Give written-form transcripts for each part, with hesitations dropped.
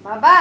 বাবা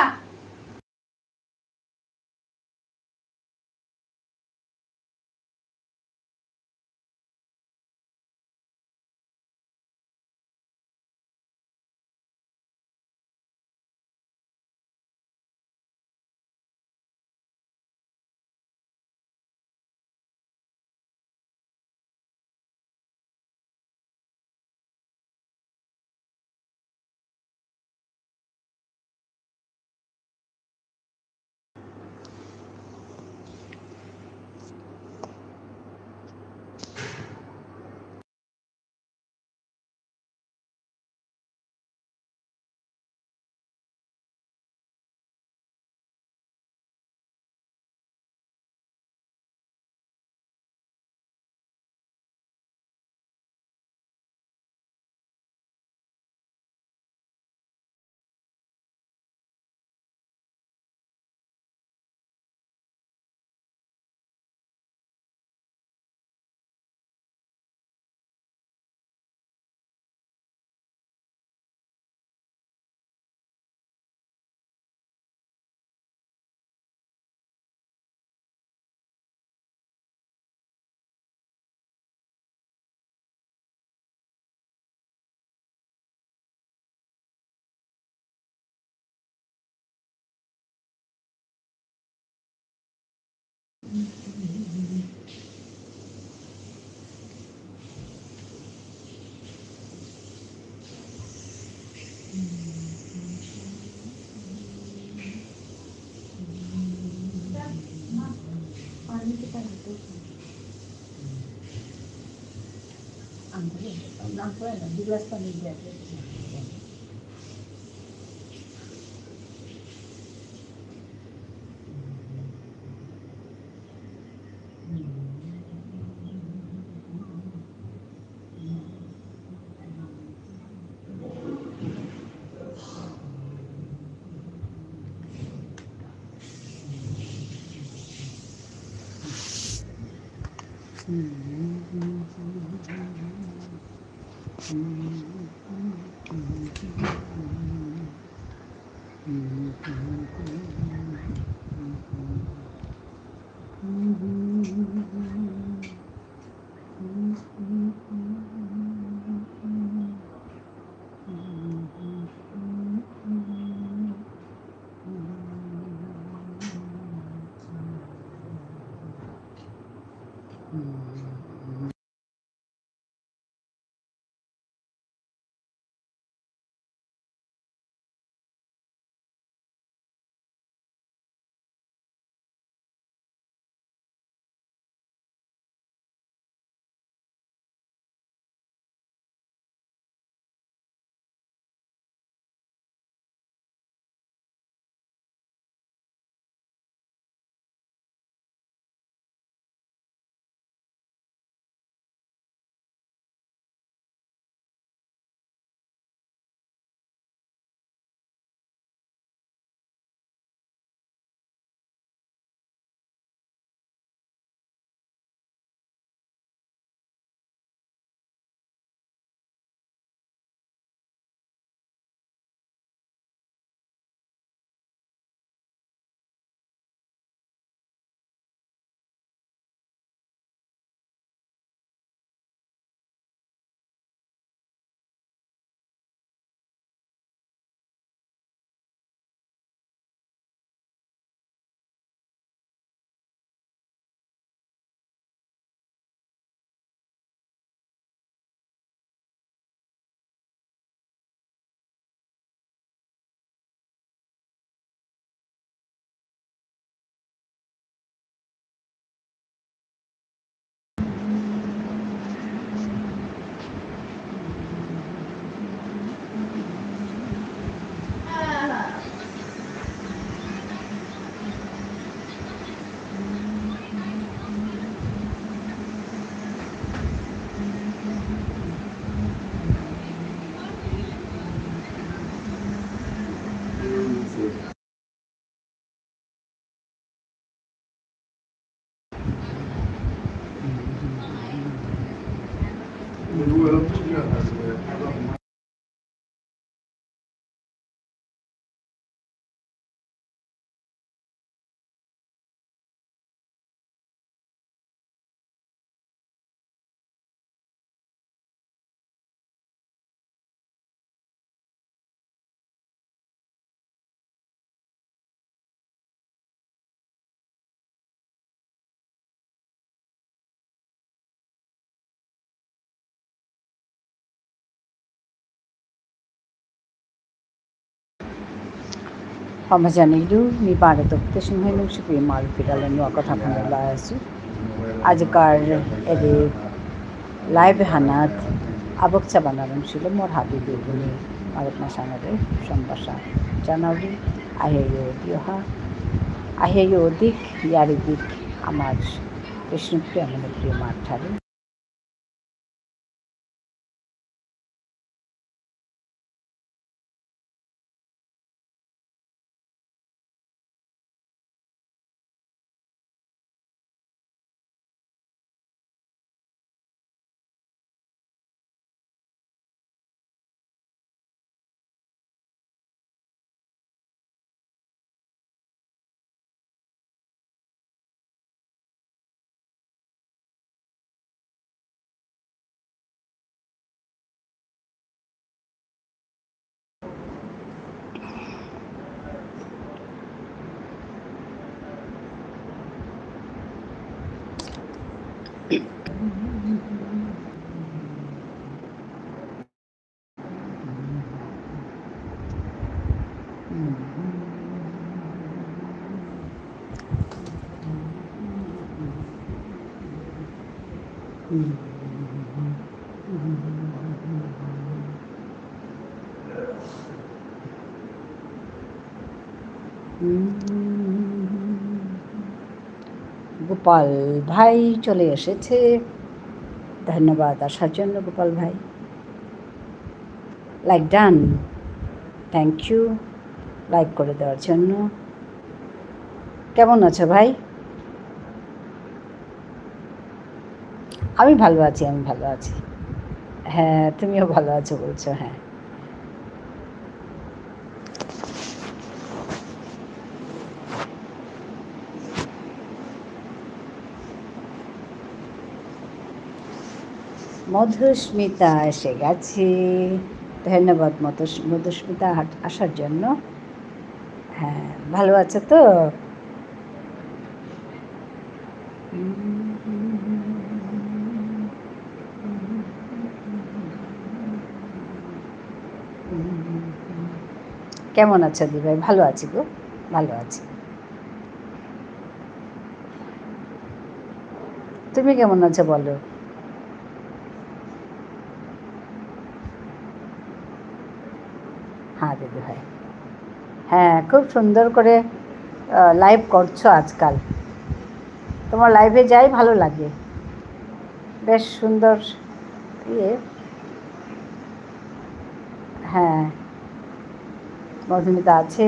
पानी के पानी तो अंदर है ना गिलास पानी दिया Pamajanidu, mi pare to testing henu shipi mal pidala no akatha phanela asu. Ajkar ede live hanat abokcha banaram shilo mor habi duguni maratna sanare sombasa January aheyo dioha aheyo dik yari dik আমার কৃষ্ণপ্রিয় মানে প্রিয় মার ঠারে গোপাল ভাই চলে এসেছে ধন্যবাদ আসার জন্য গোপাল ভাই like done thank you like করে দেওয়ার জন্য কেমন আছো ভাই আমি ভালো আছি হ্যাঁ তুমিও ভালো আছো বলছো হ্যাঁ মধুস্মিতা এসে গেছে ধন্যবাদ মধুস্মিতা আসার জন্য হ্যাঁ ভালো আছো তো কেমন আছো দিভাই ভালো আছি গো ভালো আছি তুমি কেমন আছো বলো হ্যাঁ দিদি ভাই হ্যাঁ খুব সুন্দর করে লাইভ করছো আজকাল তোমার লাইভে যাই ভালো লাগে বেশ সুন্দর ইয়ে হ্যাঁ মধুমিতা আছে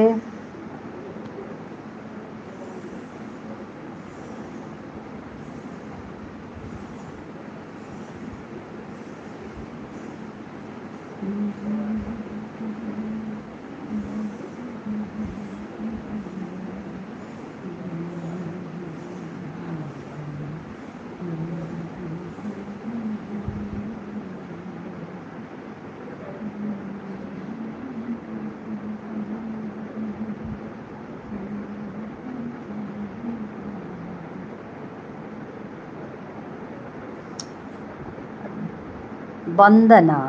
বন্দনা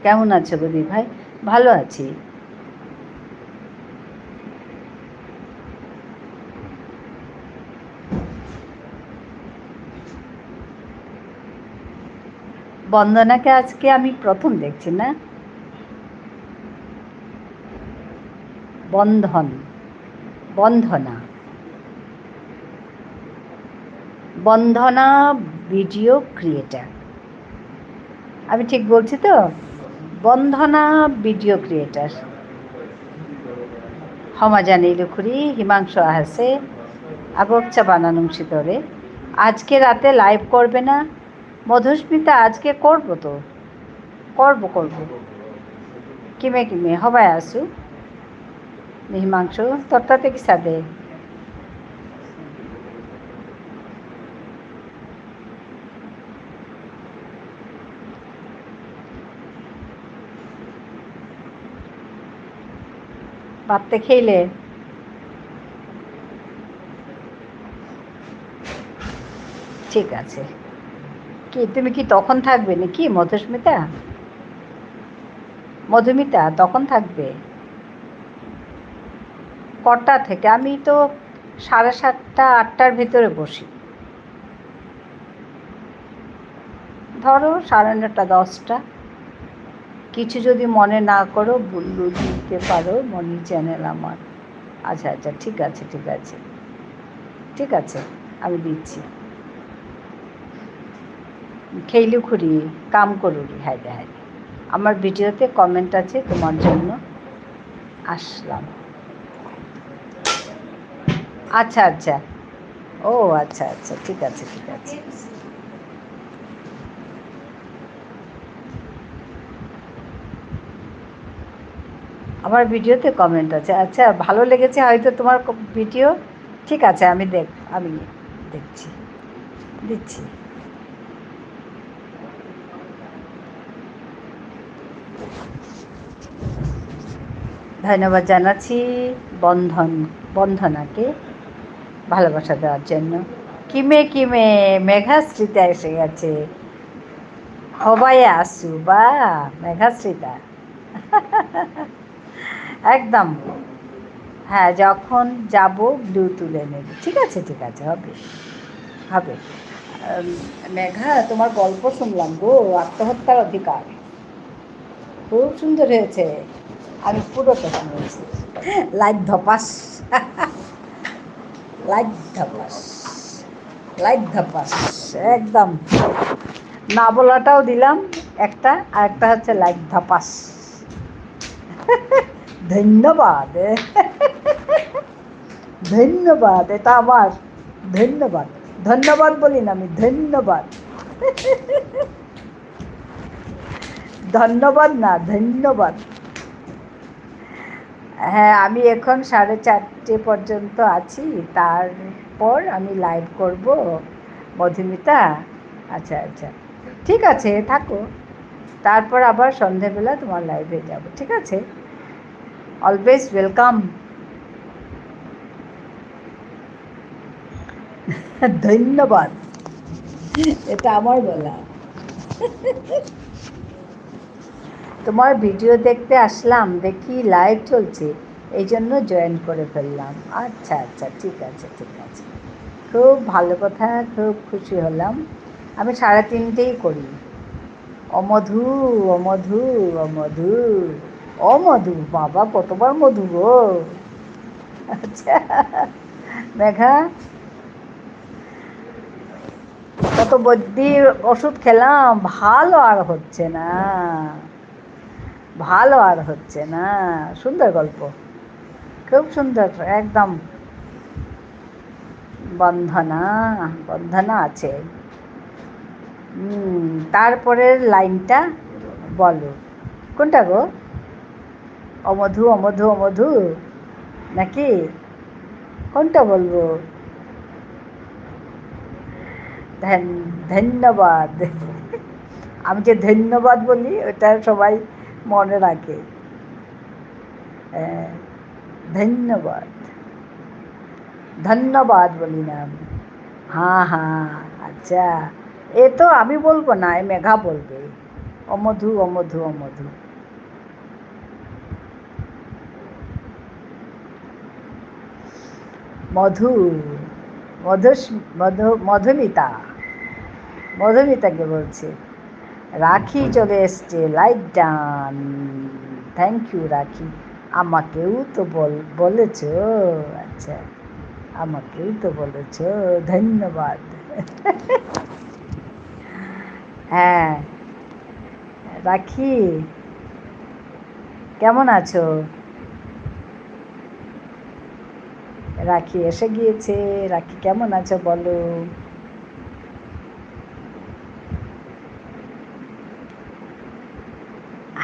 কেমন আছো গদি ভাই ভালো আছি বন্দনাকে আজকে আমি প্রথম দেখছি না বন্ধনা ভিডিও ক্রিয়েটার আমি ঠিক বলছি তো বন্ধনা ভিডিও ক্রিয়েটার হমাজানি লুখুরি হিমাংশু আহাসে আগরচা বানানুম শীতরে আজকে রাতে লাইভ করবে না মধুস্মিতা আজকে করবো তো করবো কিমে হবাই আসু হিমাংশু তোরটাতে কি সাদে ভাতে খেলে ঠিক আছে কি তুমি কি তখন থাকবে নাকি মধুস্মিতা? মধুমিতা তখন থাকবে কটা থেকে? আমি তো 7:30 8টার ভিতরে বসি। ধরো 9:30 10টা। কিছু যদি মনে না করো বললো দিতে পারো, মনি চ্যানেল আমার। আচ্ছা আচ্ছা, ঠিক আছে ঠিক আছে ঠিক আছে, আমি দিচ্ছি। খেইলু খুঁড়ি কাম করুরি, হ্যাঁ হ্যাঁ, আমার ভিডিওতে কমেন্ট আছে তোমার জন্য, আসলাম। আচ্ছা আচ্ছা, ও আচ্ছা আচ্ছা, ঠিক আছে ঠিক আছে। আমার ভিডিওতে কমেন্ট আছে, আচ্ছা ভালো লেগেছে হয়তো তোমার ভিডিও। ঠিক আছে, আমি দেখছি, দিচ্ছি। ধন্যবাদ জানাচ্ছি বন্ধনাকে ভালোবাসা দেওয়ার জন্য। কিমে মেঘাশ্রিতা এসে গেছে। সবাই আসু বা মেঘাশ্রিতা একদম। হ্যাঁ, যখন যাব ব্লু তুলে নেব। ঠিক আছে ঠিক আছে, হবে হবে। মেঘা, তোমার গল্প শুনলাম গো, আত্মহত্যার অধিকার খুব সুন্দর হয়েছে। আমি পুরোটা শুনেছি। লাইক ধপাস লাইক ধপাস লাইক ধপাস, একদম। না বলাটাও দিলাম একটা, আর একটা হচ্ছে লাইক ধপাস। ধন্যবাদ ধন্যবাদ, এটা আমার ধন্যবাদ। ধন্যবাদ বলি না আমি, ধন্যবাদ। ধন্যবাদ না, ধন্যবাদ। হ্যাঁ, আমি এখন 4:30 পর্যন্ত আছি, তারপর আমি লাইভ করব মধুমিতা। আচ্ছা আচ্ছা, ঠিক আছে থাকো, তারপর আবার সন্ধেবেলা তোমার লাইভে যাব। ঠিক আছে, অলওয়েজ ওয়েলকাম। ধন্যবাদ, এটা আমার বলা। তোমার ভিডিও দেখতে আসলাম, দেখি লাইভ চলছে, এই জন্য জয়েন করে ফেললাম। আচ্ছা আচ্ছা, ঠিক আছে ঠিক আছে, খুব ভালো কথা, খুব খুশি হলাম। আমি 3:30 করি। অমধু অমধু অমধু অমধু, বাবা কতবার মধু গো। আচ্ছা মেঘা, কত বদ্যির ওষুধ খেলাম, ভালো আর হচ্ছে না, ভালো আর হচ্ছে না। সুন্দর গল্প, খুব সুন্দর একদম। বন্ধনা বন্ধনা আছে। তারপরের লাইনটা বলো, কোনটা গো? অমধু অমধু অমধু নাকি কোনটা বলবো? ধন্যবাদ। আমি যে ধন্যবাদ বলি ওটা সবাই মনে রাখে। ধন্যবাদ, ধন্যবাদ বলি না আমি। হ্যাঁ হ্যাঁ, আচ্ছা, এ তো আমি বলবো না, এ মেঘা বলবে। অমধু অমধু অমধু। মধু, মধুমিতা, মধুমিতাকে বলছে। রাখি চলে এসছে, লাইক ডান। থ্যাংক ইউ রাখি, আমাকেও তো বলেছ। আচ্ছা, আমাকেও তো বলেছ, ধন্যবাদ। হ্যাঁ রাখি, কেমন আছো? রাখি এসে গিয়েছে। রাখি কেমন আছো বলো?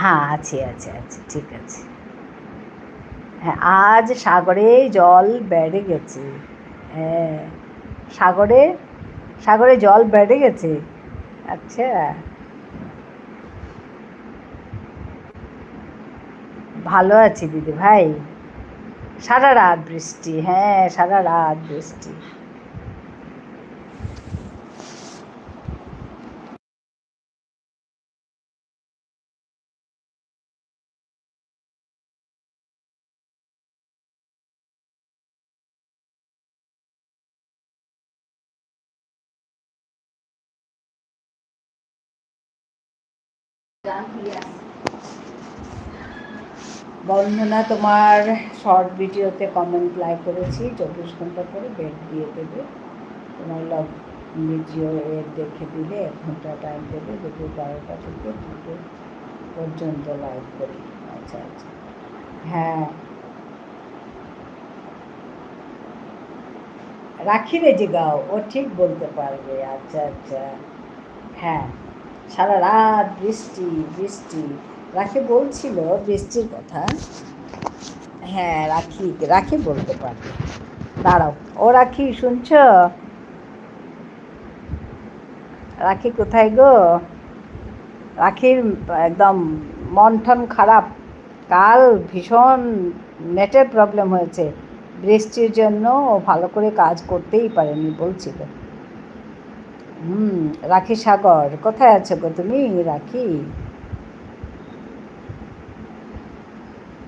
হ্যাঁ আছে আছে আছে, ঠিক আছে। হ্যাঁ, আজ সাগরে জল বেড়ে গেছে। হ্যাঁ, সাগরে সাগরে জল বেড়ে গেছে। আচ্ছা, ভালো আছি দিদি ভাই। সারা রাত বৃষ্টি, হ্যাঁ সারা রাত বৃষ্টি। বন্দনা তোমার শর্ট ভিডিওতে কমেন্ট লাইক করেছি, 24 ঘন্টা পরে বেড দিয়ে দেবে। তোমার লগ ভিডিও এর দেখে দিলে 1 ঘন্টা টাইম দেবে, দুপুর 12টা থেকে 2টো পর্যন্ত লাইভ করি। আচ্ছা আচ্ছা, হ্যাঁ রাখি রেজে গাও, ও ঠিক বলতে পারবে। আচ্ছা আচ্ছা, হ্যাঁ সারা রাত বৃষ্টি বৃষ্টি, রাখি বলছিল বৃষ্টির কথা। হ্যাঁ রাখি রাখি বলতে পারবে, দাঁড়াও। ও রাখি শুনছ? রাখি কোথায় গো? রাখির একদম মন টন খারাপ, কাল ভীষণ নেটের প্রবলেম হয়েছে বৃষ্টির জন্য, ও ভালো করে কাজ করতেই পারেনি বলছিল। রাখি সাগর কোথায় আছো গো তুমি? রাখি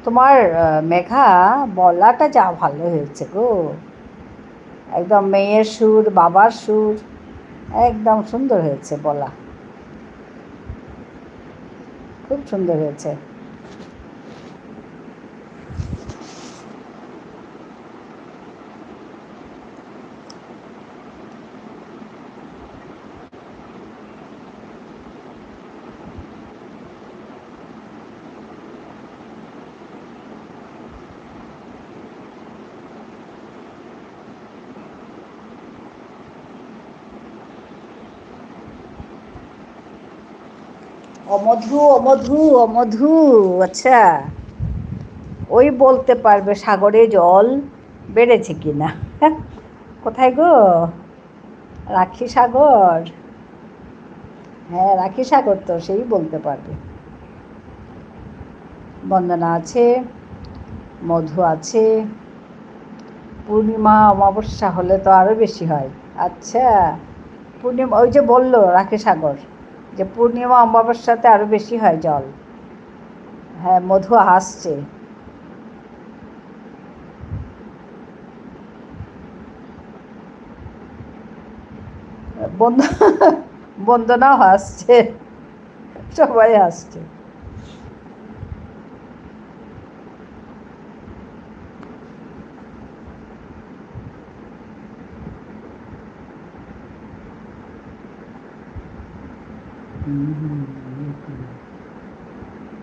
তোমার মেঘা বলাটা যা ভালো হয়েছে গো, একদম মেয়ের সুর বাবার সুর, একদম সুন্দর হয়েছে বলা, খুব সুন্দর হয়েছে। অমধু অমধু অমধু, আচ্ছা ওই বলতে পারবে সাগরে জল বেড়েছে কিনা। কোথায় গো? রাখি সাগর, হ্যাঁ রাখি সাগর তো সেই বলতে পারবে। বন্দনা আছে, মধু আছে, পূর্ণিমা অমাবস্যা হলে তো আরও বেশি হয়। আচ্ছা পূর্ণিমা, ওই যে বললো রাখি সাগর যে পূর্ণিমা অমাবস্যাতে আরও বেশি হয় জল। হ্যাঁ মধু হাসছে। বন্দনাও হাসছে, সবাই হাসছে।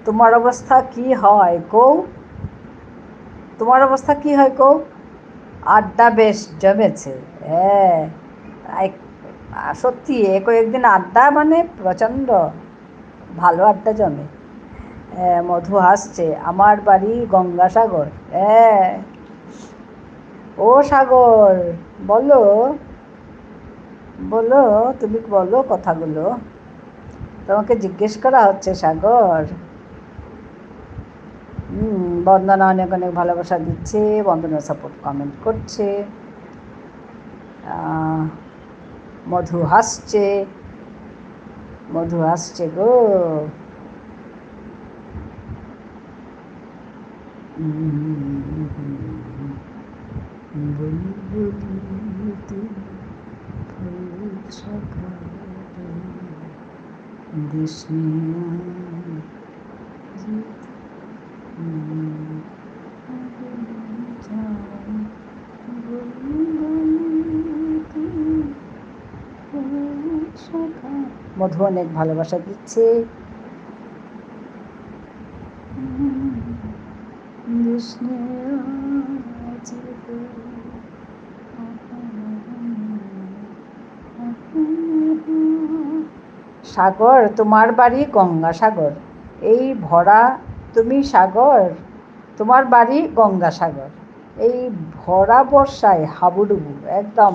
তোমার অবস্থা কি হয় কৌ? তোমার অবস্থা কি হয় কৌ? আড্ডা বেশ জমেছে, হ্যাঁ সত্যি কয়েকদিন আড্ডা মানে প্রচণ্ড ভালো আড্ডা জমে। মধু হাসছে, আমার বাড়ি গঙ্গাসাগর। হ্যাঁ ও সাগর, বলো বলো, তুমি বলো কথাগুলো, তোমাকে জিজ্ঞেস করা হচ্ছে সাগর। বন্দনা অনেক অনেক ভালোবাসা দিচ্ছে, বন্দনা সাপোর্ট কমেন্ট করছে, মধু হাসছে, মধু হাসছে গো। মধু অনেক ভালোবাসা দিচ্ছে, সাগর তোমার বাড়ি গঙ্গাসাগর, এই ভরা তুমি সাগর, তোমার বাড়ি গঙ্গাসাগর, এই ভরা বর্ষায় হাবুডুবু, একদম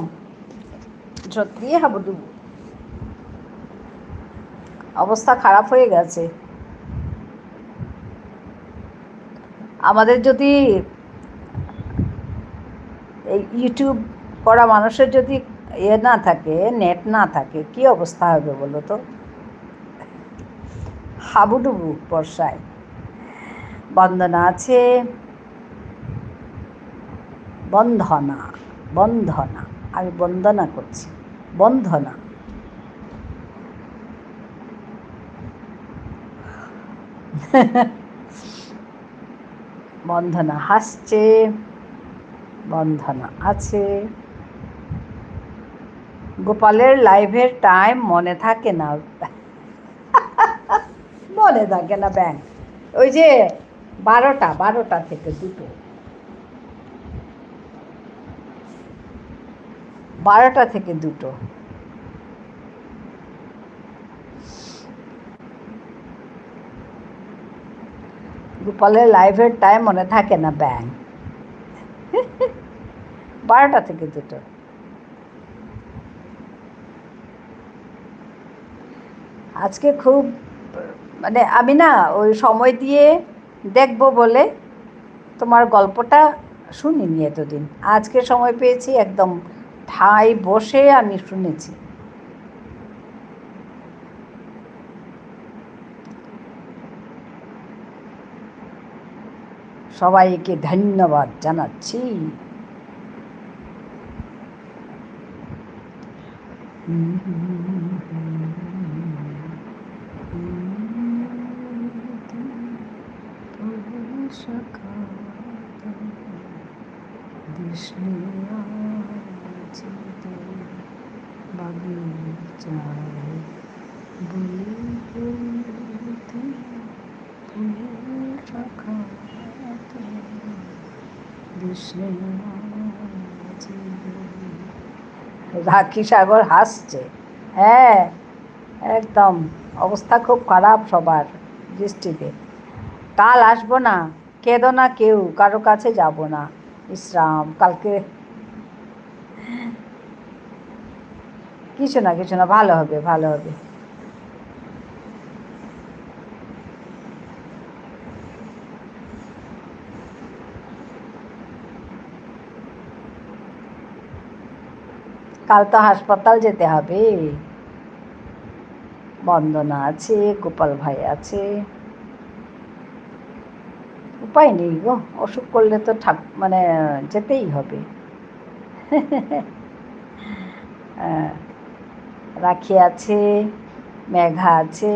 সত্যি হাবুডুবু, অবস্থা খারাপ হয়ে গেছে। আমাদের যদি এই ইউটিউব করা মানুষের যদি না থাকে, নেট না থাকে, কি অবস্থা হবে বলো তো? হাবুডুবু বর্ষায়। বন্দনা আছে, বন্ধনা বন্ধনা, আমি বন্দনা করছি, বন্ধনা। বন্ধনা হাসছে, বন্ধনা আছে। গোপালের লাইভের টাইম মনে থাকে না, মনে থাকে না ব্যাংক। ওই যে 12টা থেকে 2টো, 12টা থেকে 2টো। গোপালের লাইভের টাইম মনে থাকে না ব্যাং। 12টা থেকে 2টো। আজকে খুব মানে আমি না ওই সময় দিয়ে দেখবো বলে তোমার গল্পটা শুনিনি এতদিন। আজকে সময় পেয়েছি, একদম ঠাই বসে আমি শুনেছি। সবাইকে ধন্যবাদ জানাচ্ছি। রাখি সাগর হাসছে। হ্যাঁ, একদম অবস্থা খুব খারাপ সবার দৃষ্টিতে। কাল আসবো না, কেঁদো না কেউ, কারো কাছে যাব না। বিশ্রাম, কালকে কিছু না, ভালো হবে, ভালো হবে। কাল তো হাসপাতাল যেতে হবে। বন্দনা আছে, গোপাল ভাই আছে, উপায় নেই গো, অসুখ করলে তো মানে যেতেই হবে। রাখি আছে, মেঘা আছে,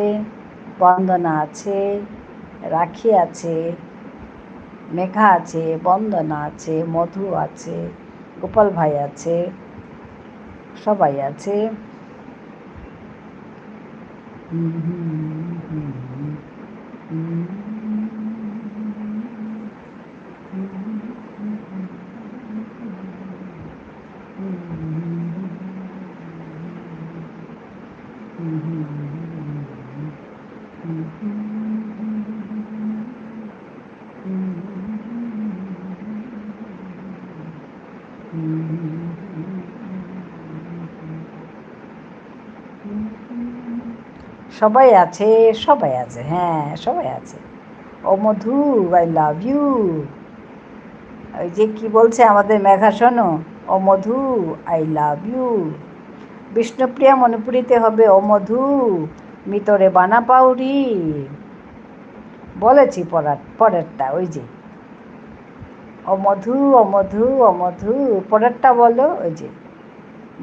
বন্দনা আছে, রাখি আছে, মেঘা আছে, বন্দনা আছে, মধু আছে, গোপাল ভাই আছে, সবাই আছে। সবাই আছে, সবাই আছে, হ্যাঁ সবাই আছে। ও মধু, আই লাভ ইউ। ওই যে কি বলছে আমাদের মেঘা, শোনো, ও মধু আই লাভ ইউ। বিষ্ণুপ্রিয়া মণিপুরীতে হবে, ও মধু মিতরে বানা পাউরি। বলেছি পরেরটা, ওই যে ও মধু, ও মধু, ও মধু, পরেরটা বলো, ওই যে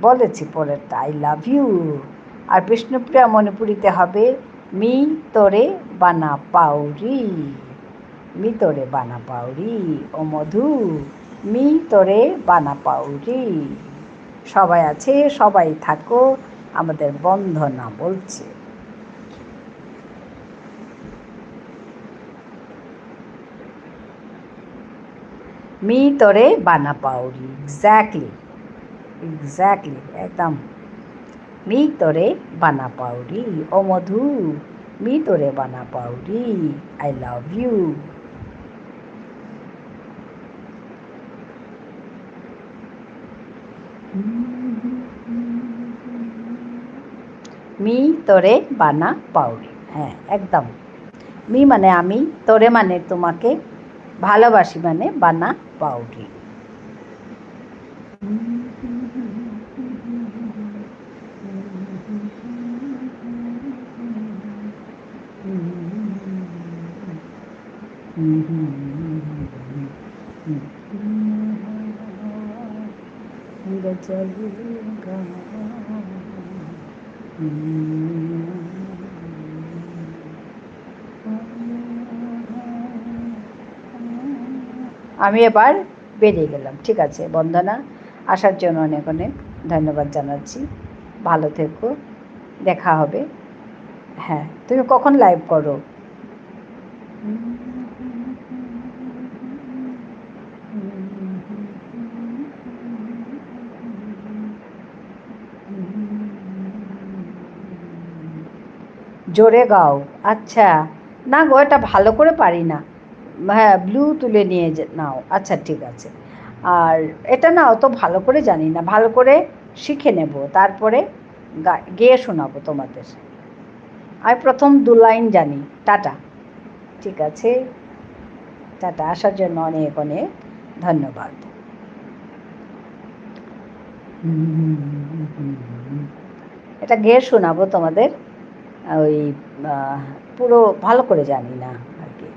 বলেছি পরেরটা, আই লাভ ইউ। আর বিষ্ণুপ্রিয়া মণিপুরীতে হবে মি তোরে বানা পাউরি, মি তোরে বানা পাউরি, ও মধু মি তোরে বানা পাউরি। সবাই আছে, সবাই থাকো, আমাদের বন্ধনা বলছে। মি তোরে বানা পাউরি, এক্স্যাক্টলি, একদম। মি তোরে বানা পাউরি, ও মধু মি তোরে বানা পাউরি, আই লাভ ইউ। মি তোরে বানা পাউরি, হ্যাঁ একদম। মি মানে আমি, তোরে মানে তোমাকে, ভালোবাসি মানে বানা পাউরি। আমি এবার বেরিয়ে গেলাম। ঠিক আছে বন্দনা, আসার জন্য অনেক অনেক ধন্যবাদ জানাচ্ছি। ভালো থেকো, দেখা হবে। হ্যাঁ, তুমি কখন লাইভ করো? জোরে গাও। আচ্ছা, না গো, এটা ভালো করে পারি না। হ্যাঁ, ব্লু তুলে নিয়ে নাও। আচ্ছা ঠিক আছে। আর এটা না অত ভালো করে জানি না, ভালো করে শিখে নেব, তারপরে গেয়ে শোনাবো তোমাদের। আমি প্রথম 2 লাইন জানি। টাটা। ঠিক আছে, টাটা। আসার জন্য অনেক অনেক ধন্যবাদ। এটা গেয়ে শোনাবো তোমাদের। ওই পুরো ভালো করে জানি না আর কি।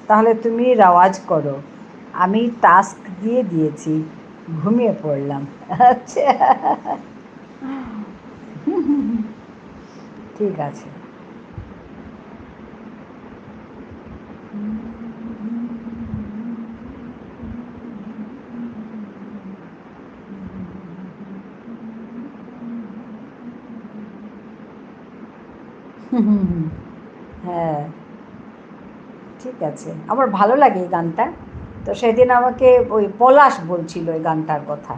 তাহলে তুমি রেওয়াজ করো, আমি টাস্ক দিয়ে দিয়েছি, ঘুমিয়ে পড়লাম। আচ্ছা ঠিক আছে। হ্যাঁ ঠিক আছে, আমার ভালো লাগে এই গানটা। তো সেদিন আমাকে ওই পলাশ বলছিল এই গানটার কথা।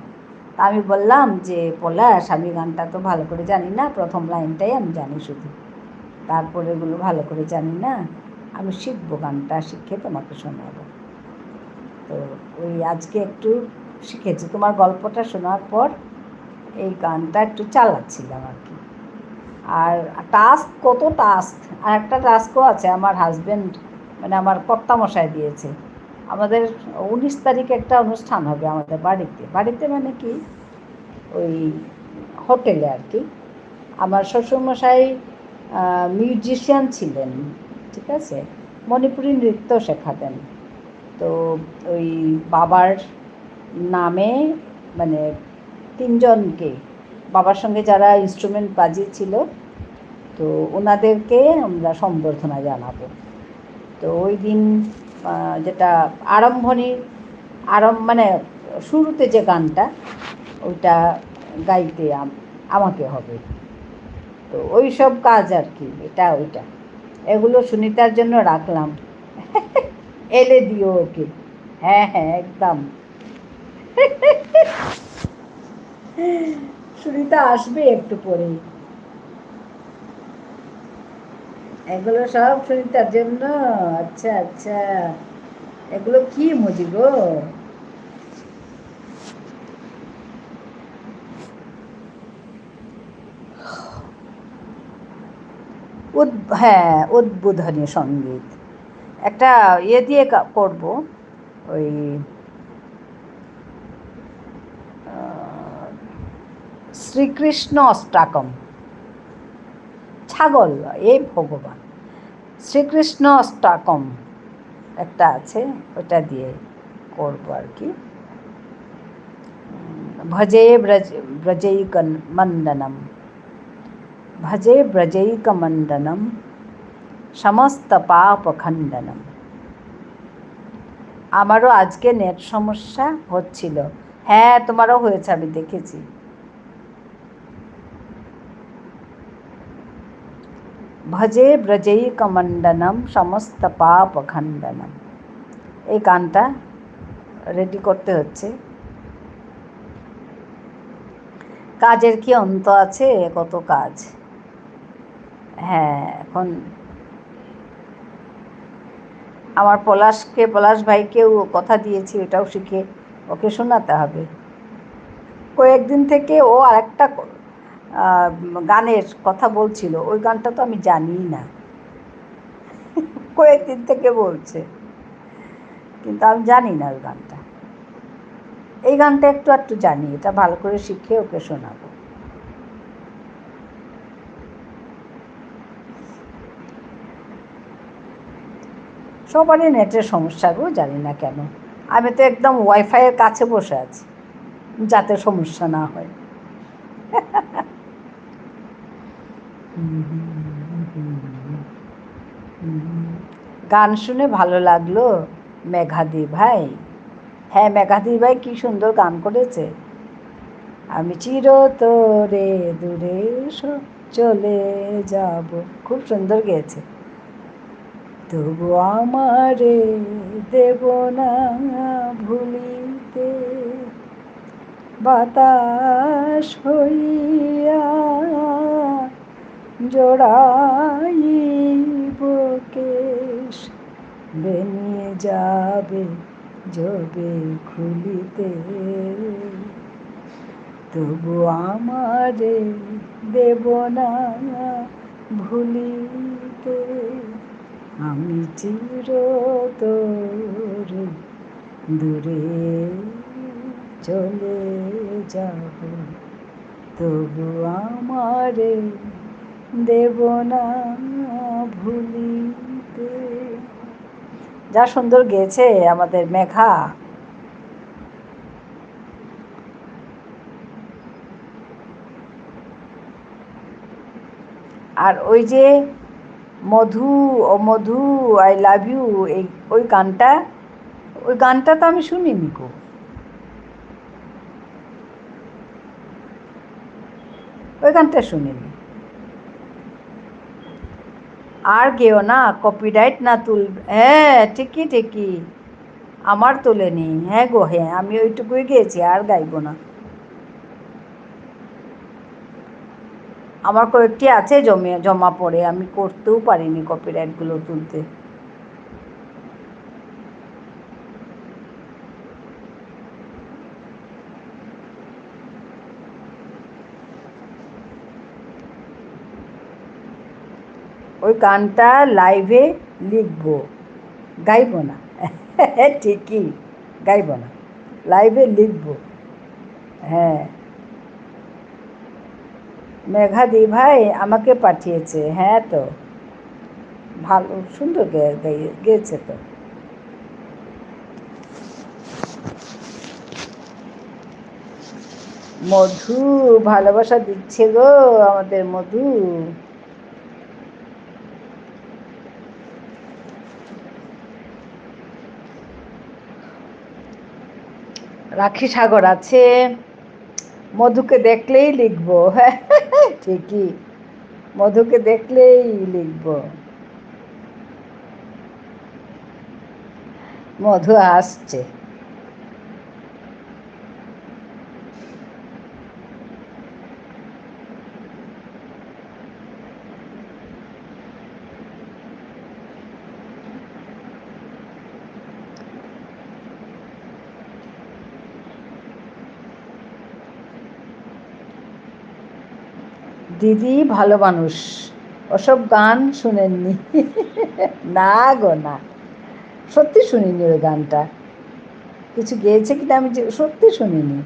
তা আমি বললাম যে পলাশ, আমি গানটা তো ভালো করে জানি না, প্রথম লাইনটাই আমি জানি শুধু, তারপরে এগুলো ভালো করে জানি না, আমি শিখবো, গানটা শিখে তোমাকে শোনাবো। তো ওই আজকে একটু শিখেছি, তোমার গল্পটা শোনার পর এই গানটা একটু চালাচ্ছিলাম আর কি। আর টাস্ক, কত টাস্ক, আর একটা টাস্কও আছে আমার হাজব্যান্ড, মানে আমার কর্তামশাই দিয়েছে। আমাদের 19 তারিখে একটা অনুষ্ঠান হবে আমাদের বাড়িতে, বাড়িতে মানে কি ওই হোটেলে আর কি। আমার শ্বশুরমশাই মিউজিশিয়ান ছিলেন, ঠিক আছে, মণিপুরি নৃত্য শেখাতেন। তো ওই বাবার নামে মানে 3 জনকে, বাবার সঙ্গে যারা ইনস্ট্রুমেন্ট বাজিয়েছিল, তো ওনাদেরকে আমরা সম্বর্ধনা জানাবো। তো ওই দিন যেটা মানে শুরুতে যে গানটা, ওইটা গাইতে আমাকে হবে। তো ওই সব কাজ আর কি, এটা ওইটা, এগুলো সুনিতার জন্য রাখলাম। এলে দিও ওকে। হ্যাঁ হ্যাঁ একদম। সুনিতা আসবে একটু পরে। এগুলো সব সুনিতার জন্য। আচ্ছা আচ্ছা, এগুলো কি মজি গো। হ্যাঁ, উদ্বোধনী সঙ্গীত একটা ইয়ে দিয়ে করব, ওই শ্রীকৃষ্ণ অষ্টাকম, ছাগল, এই ভগবান, শ্রীকৃষ্ণ অষ্টাকম একটা আছে, ওটা দিয়ে করবো আর কি। ভজে ব্রজৈকমণ্ডনম, ভজে ব্রজৈকমণ্ডনম সমস্ত পাপখণ্ডনম। আমারও আজকে নেট সমস্যা হচ্ছিল। হ্যাঁ, তোমারও হয়েছে, আমি দেখেছি। ভজে ব্রজৈকমণ্ডনম সমস্ত পাপখণ্ডনম। এই গানটা রেডি করতে হচ্ছে। কাজের কি অন্ত আছে, কত কাজ। হ্যাঁ, এখন আমার পলাশ ভাইকেও কথা দিয়েছি, ওটাও শিখে ওকে শোনাতে হবে। কয়েকদিন থেকে ও আরেকটা গানের কথা বলছিল, ওই গানটা তো আমি জানি না, কয়েকদিন থেকে বলছে, কিন্তু আমি জানি না ওই গানটা। এই গানটা একটু একটু জানি, এটা ভালো করে শিখে ওকে শোনাবো। সবারই নেটের সমস্যা গো, জানি না কেন। আমি তো একদম ওয়াইফাইয়ের কাছে বসে আছি, যাতে সমস্যা না হয়। গান শুনে ভালো লাগলো মেঘাদি ভাই। হ্যাঁ, মেঘাদি ভাই কি সুন্দর গান করেছে। আমি চিরতরে দূরে চলে যাব, খুব সুন্দর গেয়েছে। তবু আমারে দেব না ভুলিতে, বাতাস হইয়া জড়াইব কেশ, বেনিয়ে যাবে যবে খুলিতে, তবু আমারে দেব না ভুলিতে, আমি চিরতরে দূরে চলে যাব, তবু আমারে দেব না ভুলিতে। যা সুন্দর গেয়েছে আমাদের মেঘা। আর ওই যে মধু ও মধু আই লাভ ইউ, ওই গানটা তো আমি শুনিনি গো। ওই গানটা শুনিনি। আর গেও না, কপিরাইট না হ্যাঁ, ঠিকই আমার তোলেনি। হ্যাঁ গো, হ্যাঁ, আমি ওইটুকুই গেয়েছি, আর গাইবো না। আমার কয়েকটি আছে জমা পড়ে, আমি করতেও পারিনি কপিরাইটগুলো তুলতে। ওই গানটা লাইভে লিখবো, গাইবো না। ঠিকই, গাইবো না, লাইভে লিখবো। হ্যাঁ, মেঘাদি ভাই আমাকে পাঠিয়েছে। হ্যাঁ, তো ভালো সুন্দর গেয়েছে তো। মধু ভালোবাসা দিচ্ছে গো আমাদের মধু। রাখি সাগর আছে, মধুকে দেখলেই লিখবো। হ্যাঁ, ঠিকই, মধুকে দেখলেই লিখবো। মধু আসছে। দিদি ভালো মানুষ, ওসব গান শুনেননি। না গো, না, সত্যি শুনিনি ওই গানটা। কিছু গেয়েছে কিনা আমি সত্যি শুনিনি।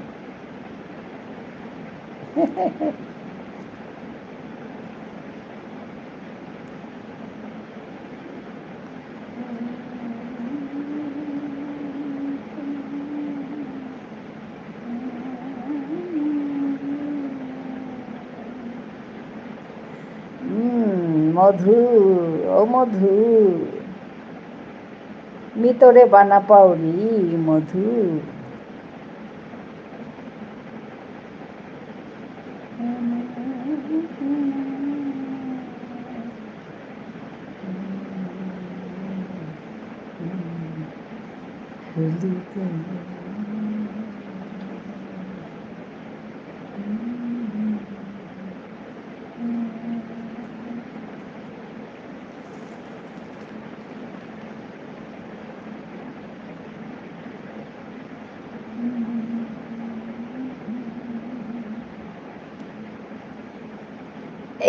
মধু, ও মধু, মিতরে বানা পাউরি মধু।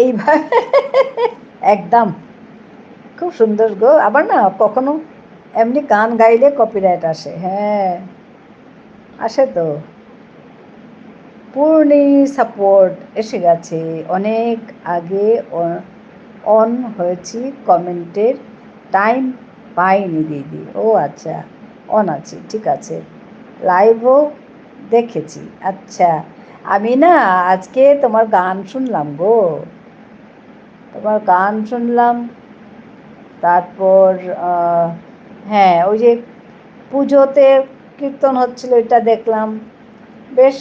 এইভাবে একদম খুব সুন্দর গো। আবার না কখনো এমনি গান গাইলে কপিরাইট আসে। হ্যাঁ, আসে তো। পূর্ণি সাপোর্ট এসে গেছে। অনেক আগে অন হয়েছি, কমেন্টের টাইম পাইনি দিদি। ও আচ্ছা, অন আছি, ঠিক আছে। লাইভও দেখেছি। আচ্ছা, আমি না আজকে তোমার গান শুনলাম গো, তোমার গান শুনলাম। তারপর হ্যাঁ, ওই যে পুজোতে কীর্তন হচ্ছিল, এটা দেখলাম। বেশ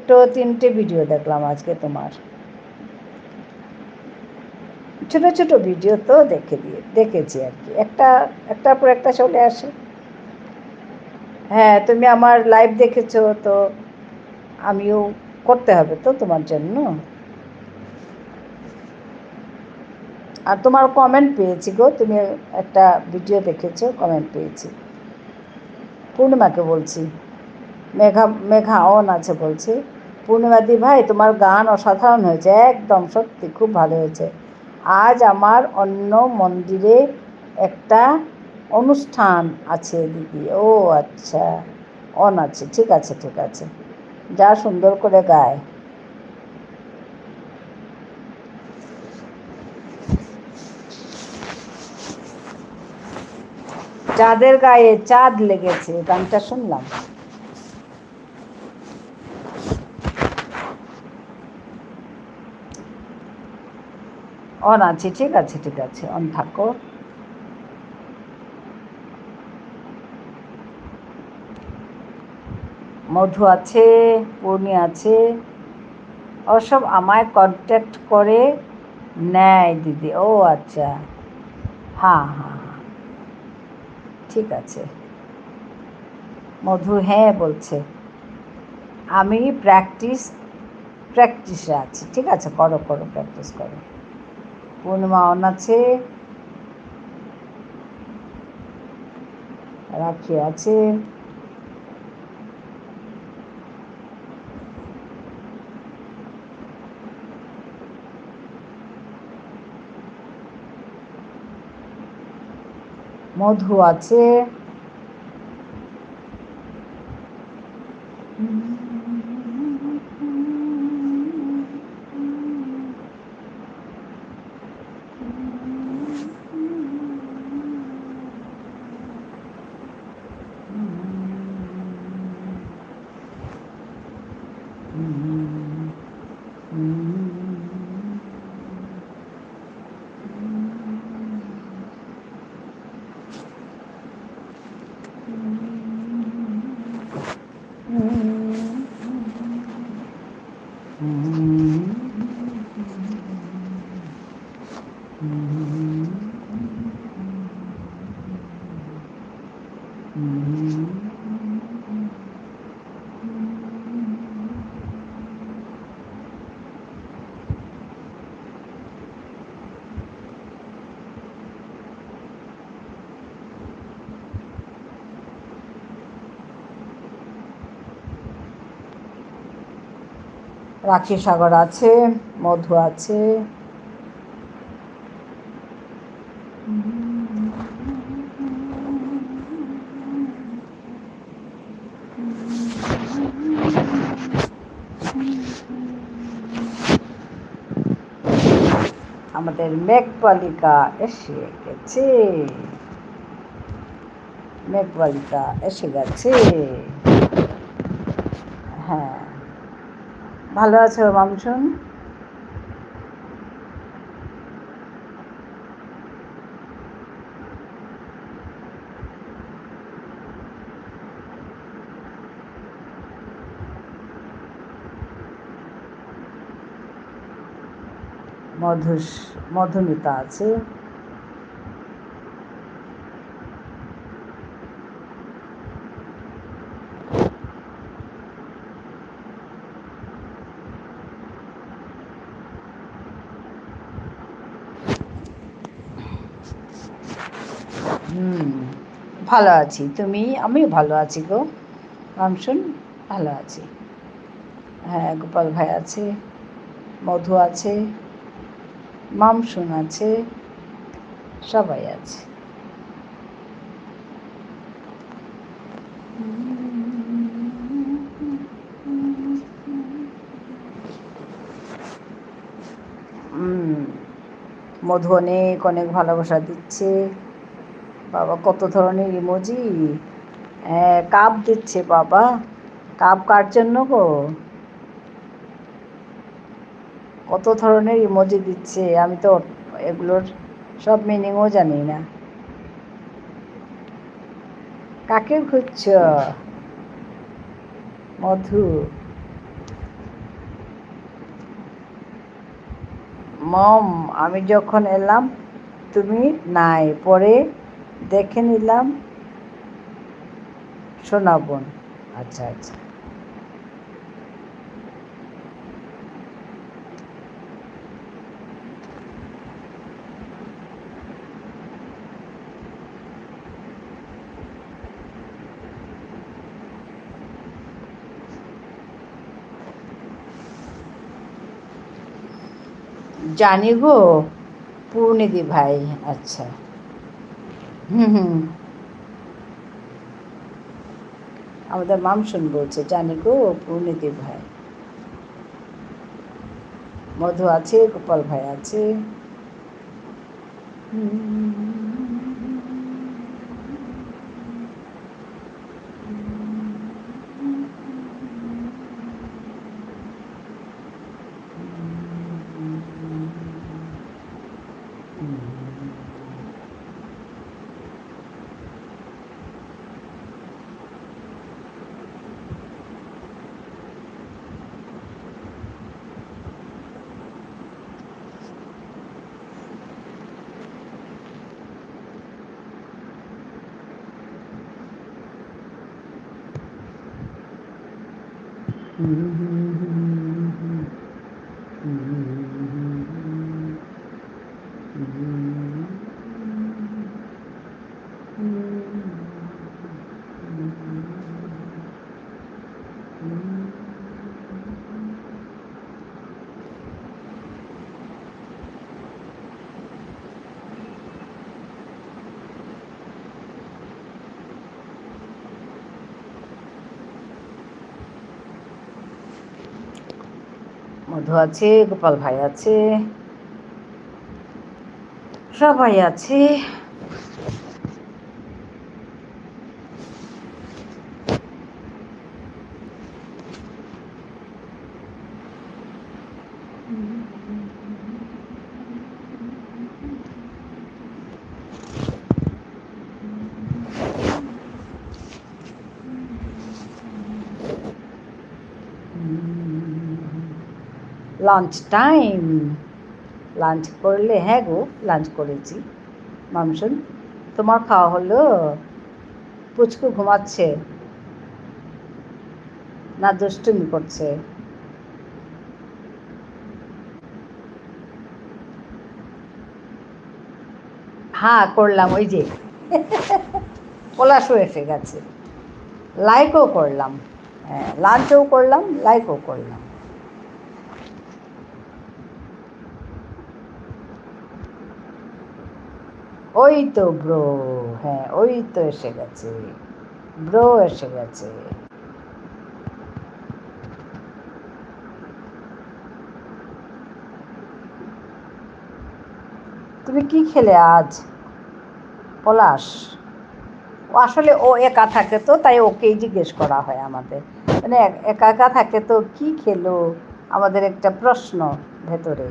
2-3টে ভিডিও দেখলাম আজকে তোমার, ছোট ছোট ভিডিও তো দেখেছি আর কি, একটার পর একটা চলে আসে। হ্যাঁ, তুমি আমার লাইভ দেখেছো তো, আমিও করতে হবে তো তোমার জন্য। আর তোমার কমেন্ট পেয়েছি গো, তুমি একটা ভিডিও দেখেছো, কমেন্ট পেয়েছি। পূর্ণিমাকে বলছি, মেঘা অন আছে বলছি। পূর্ণিমাদি ভাই, তোমার গান অসাধারণ হয়েছে, একদম সত্যি খুব ভালো হয়েছে। আজ আমার অন্য মন্দিরে একটা অনুষ্ঠান আছে দিদি। ও আচ্ছা, অন আছে, ঠিক আছে ঠিক আছে। যা সুন্দর করে গায়। চাঁদের গায়ে চাঁদ লেগেছে, গানটা শুনলাম। অন আছে, ঠিক আছে ঠিক আছে, অন থাকো। মধু আছে, পূর্ণি আছে, ওসব আমায় কন্ট্যাক্ট করে নেয় দিদি। ও আচ্ছা, হ্যাঁ হ্যাঁ হ্যাঁ, ঠিক আছে। মধু হ্যাঁ বলছে, আমি প্র্যাকটিসে আছি, ঠিক আছে, করো করো, প্র্যাকটিস করো। পূর্ণিমা অন আছে, রাখি আছে, মধু আছে, রাখি সাগর আছে, মধু আছে, আমাদের মেঘবালিকা এসে গেছে, মেঘবালিকা এসে গেছে। হ্যাঁ, ভালো আছো মামসুন? মধুস মধুমিতা আছে, ভালো আছি। তুমি? আমিও ভালো আছি গো রামসুন, ভালো আছি। হ্যাঁ, গোপাল ভাই আছে, মধু আছে, মামসুন আছে, সবাই আছে। মধু অনেক অনেক ভালোবাসা দিচ্ছে। বাবা কত ধরনের ইমোজি, কাপ দিচ্ছে বাবা। কাপ কার জন্য গো? কত ধরনের ইমোজি দিচ্ছে, আমি তো এগুলোর সব মিনিংও জানি না। কাকে খুঁজছ মধু? মম, আমি যখন এলাম তুমি নাই, পরে দেখে নিলাম সোনা বোন। আচ্ছা আচ্ছা। জানি গো, পূর্ণিদি ভাই। আচ্ছা, হুম, আমাদের মামসুন বলছে জানি গো পূর্ণিদি ভাই। মধু আছে, গোপাল ভাই আছে। মধু আছে, গোপাল ভাই আছে, সবাই আছে। লাঞ্চ টাইম, লাঞ্চ করলে? হ্যাঁ গো, লাঞ্চ করেছি। মামসুন, তোমার খাওয়া হলো? পুচকু ঘুমাচ্ছে না দুষ্টুমি করছে? হ্যাঁ করলাম, ওই যে পলাশও এসে গেছে, লাইকও করলাম। হ্যাঁ, লাঞ্চও করলাম, লাইকও করলাম। ওই তো ব্রো, হ্যাঁ ওই তো এসে গেছে, ব্রো এসে গেছে। তুমি কি খেলে আজ পলাশ? ও আসলে ও একা থাকে তো, তাই ওকেই জিজ্ঞেস করা হয় আমাদের। মানে একা একা থাকে তো কি খেলো, আমাদের একটা প্রশ্ন ভেতরে,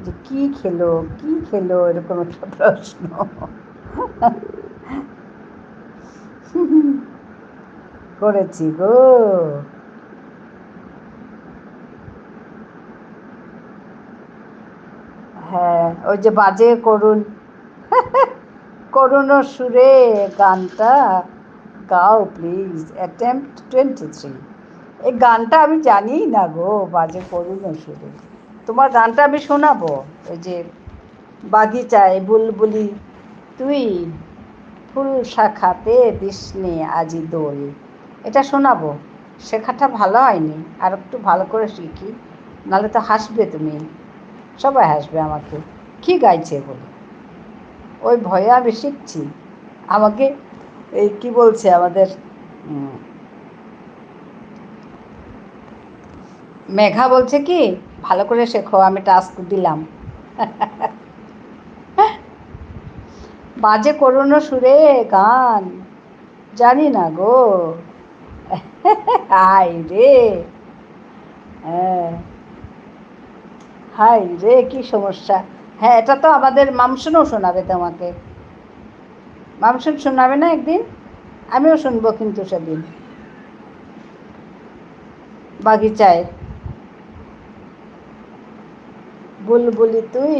যে কি খেলো কি খেলো, এরকম একটা প্রশ্ন। করেছি গো। হ্যাঁ, ওই যে বাজে করুণ সুরে গানটা গাও প্লিজ। অ্যাটেম্প্ট 23। এই গানটা আমি জানি না গো, বাজে করুণ সুরে। তোমার গানটা আমি শোনাবো। ওই যে বাগিচায় বুলবুলি তুই, ফুল শাখাতে দিসনে আজি দোল, এটা শোনাবো। শেখাটা ভালো হয়নি, আর একটু ভালো করে শিখি, নাহলে তো হাসবে তুমি, সবাই হাসবে আমাকে, কি গাইছে বলে। ওই ভয়ে আমি শিখছি। আমাকে এই কি বলছে আমাদের মেঘা বলছে কি, ভালো করে শেখো, আমি টাস্ক দিলাম। বাজে করুণ সুরে গান জানি না গো। হাই রে, হ্যাঁ, হাই রে, কি সমস্যা। হ্যাঁ, এটা তো আমাদের মামসুনও শোনাবে তোমাকে। মামসুন শোনাবে না একদিন, আমিও শুনবো কিন্তু সেদিন। বাগিচায় বুলবুলি তুই,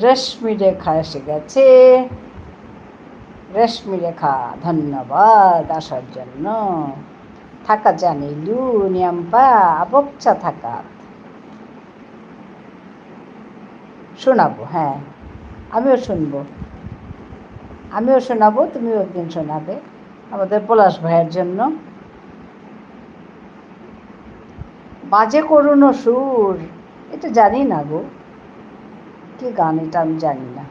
রেশমি রেখা এসে গেছে। রেশমি রেখা, ধন্যবাদ আসার জন্য। থাকা জানিলু নিয়াম্পা আবকচা থাকা, শোনাবো। হ্যাঁ, আমিও শুনবো, আমিও শোনাবো, তুমিও একদিন শোনাবে আমাদের পলাশ ভাইয়ের জন্য। বাজে করুণ সুর, এটা জানি না গো, কি গান এটা আমি জানি না।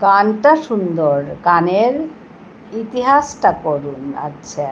গানটা সুন্দর, গানের ইতিহাসটা করুন। আচ্ছা,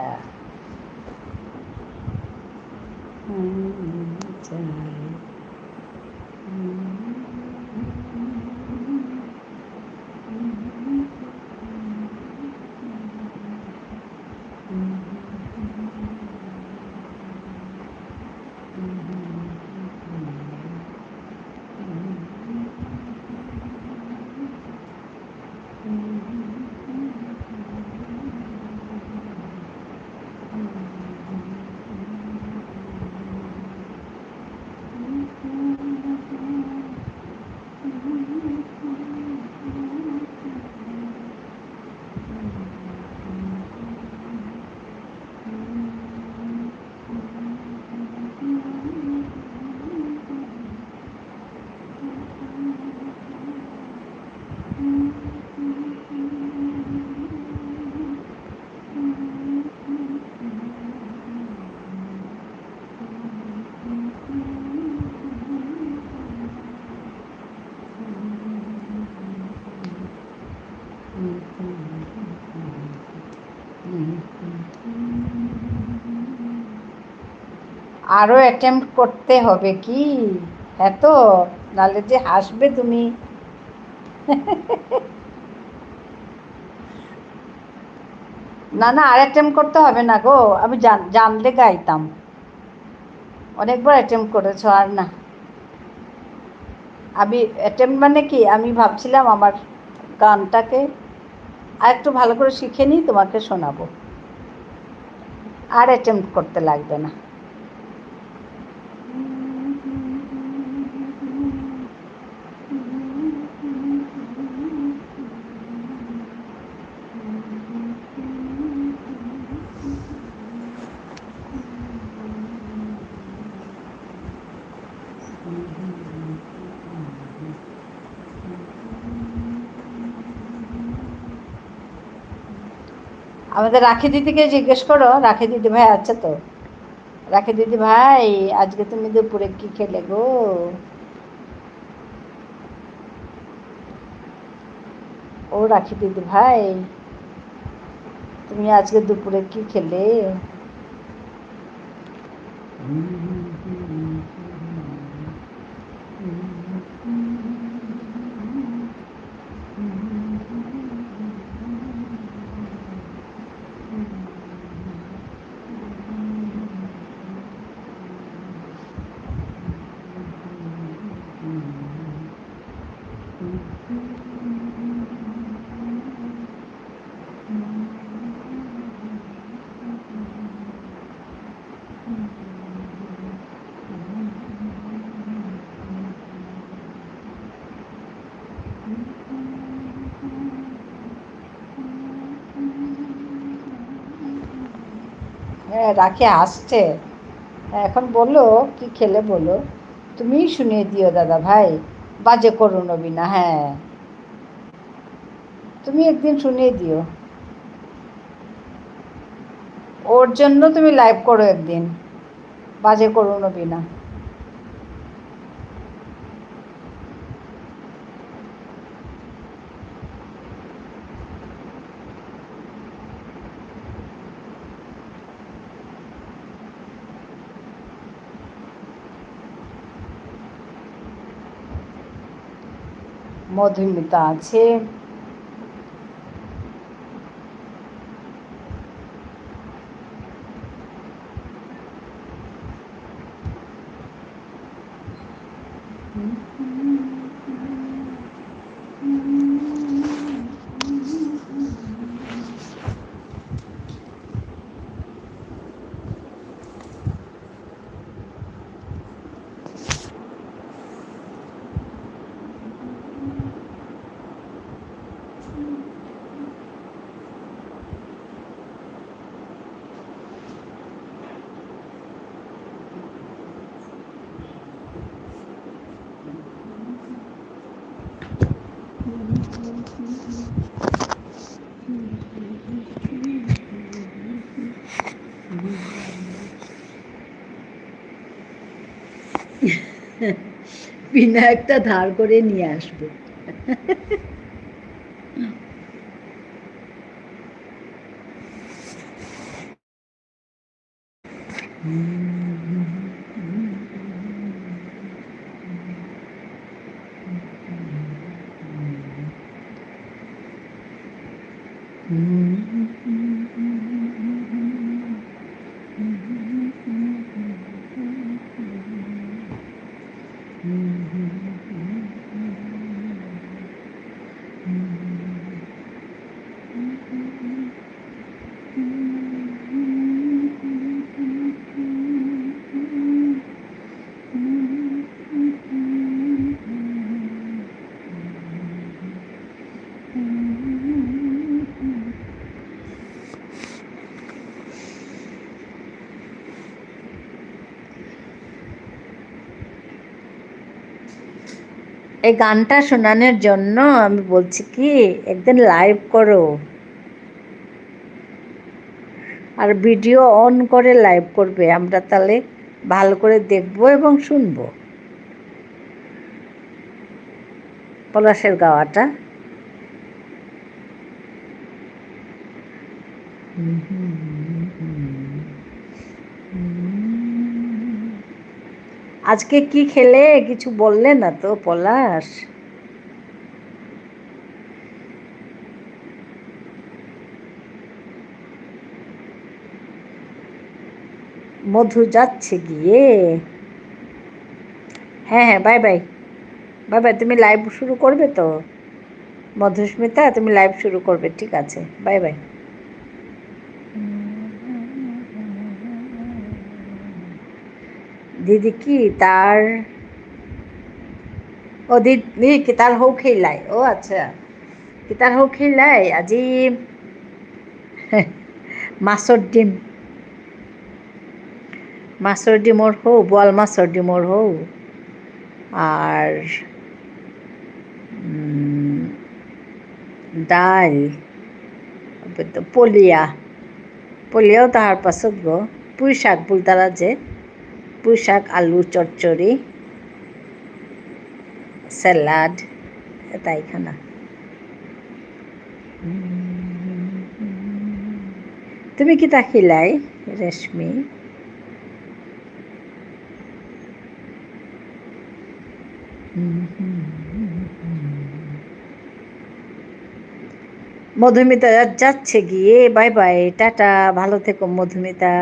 আরও অ্যাটেম্প্ট করতে হবে কি? হ্যাঁ তো, নাহলে যে হাসবে তুমি। না না, আর অ্যাটেম্প্ট করতে হবে না গো, আমি জানলে গাইতাম। অনেকবার অ্যাটেম্প্ট করেছো, আর না। আমি অ্যাটেম্প্ট মানে কি, আমি ভাবছিলাম আমার গানটাকে আর একটু ভালো করে শিখে নিই, তোমাকে শোনাবো, আর অ্যাটেম্প্ট করতে লাগবে না। আমাদের রাখি দিদিকে জিজ্ঞেস করো, রাখি দিদি ভাই আছে তো। রাখি দিদি ভাই, আজকে তুমি দুপুরে কি খেলে গো? ও রাখি দিদি ভাই, তুমি আজকে দুপুরে কি খেলে? রাখি আসছে। এখন বলো কি খেলে বলো, তুমিই শুনিয়ে দিও দাদা ভাই, বাজে করো নবীনা। হ্যাঁ, তুমি একদিন শুনিয়ে দিও, ওর জন্য তুমি লাইভ করো একদিন, বাজে করো নবীনা। মধুমিতা আছে, বিনায়কটা ধার করে নিয়ে আসবো। এই গানটা শোনানোর জন্য আমি বলছি কি একদিন লাইভ করো, আর ভিডিও অন করে লাইভ করবে, আমরা তাহলে ভালো করে দেখবো এবং শুনবো পলাশের গাওয়াটা। আজকে কি খেলে কিছু বললে না তো পলাশ? মধু যাচ্ছে গিয়ে। হ্যাঁ হ্যাঁ, বাই বাই, বাই বাই। তুমি লাইভ শুরু করবে তো মধুস্মিতা, তুমি লাইভ শুরু করবে, ঠিক আছে, বাই বাই। दीदी की तार ओ दीदी की तार हो खेलाई ओ अच्छा की तार हो खेलाई আজি মাছৰ ডিমৰ হৌ, বোৱাল মাছৰ ডিমৰ হৌ, আর ডাল পলিয়াও তাহার পাছত গো, পুঁই শাক বুলতারা যে পুঁই শাক, আলু চচ্চড়ি, স্যালাড, তাই খানা। তুমি কি তা খিলাই রেশমি? মধুমিতা যাচ্ছে গিয়ে, বাই বাই, টাটা, ভালো থেকো মধুমিতা।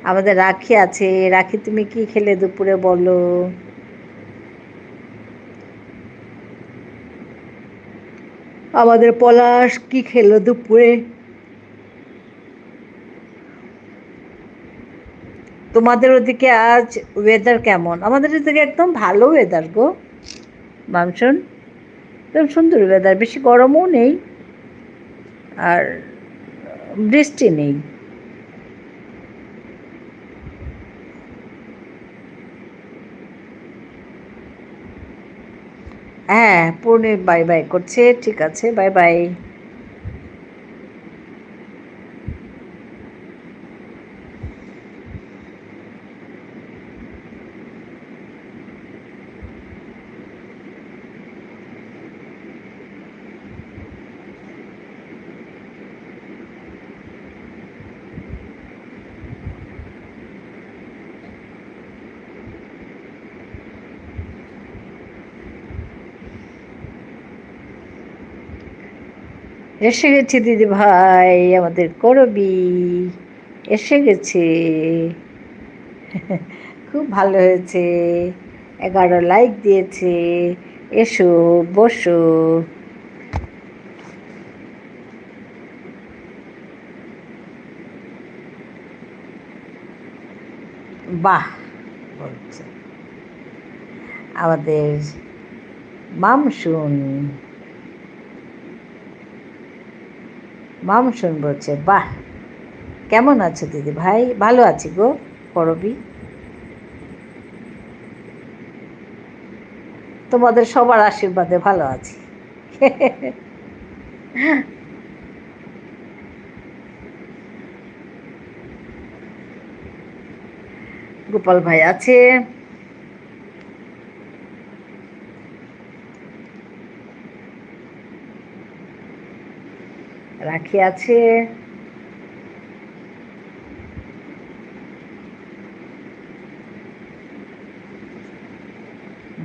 আমাদের রাখি আছে, রাখি তুমি কি খেলে দুপুরে বলো? আমাদের পলাশ কি খেলো দুপুরে? তোমাদের ওদিকে আজ ওয়েদার কেমন? আমাদের ওদিকে একদম ভালো ওয়েদার গো মামসুন, একদম সুন্দর ওয়েদার, বেশি গরমও নেই আর বৃষ্টি নেই। হ্যাঁ, পূর্ণি বাই বাই করছে, ঠিক আছে, বাই বাই। এসে গেছে দিদি ভাই, আমাদের করবি এসে গেছে। খুব ভালো হয়েছে, 11 লাইক দিয়েছে। এসো, বসো। বাহ বলছে আমাদের মামসুন। মামসুন বলছে বাহ, কেমন আছো দিদি ভাই? ভালো আছি গো করবি, তোমাদের সবার আশীর্বাদে ভালো আছি। গোপাল ভাই আছে, রাখি আছে,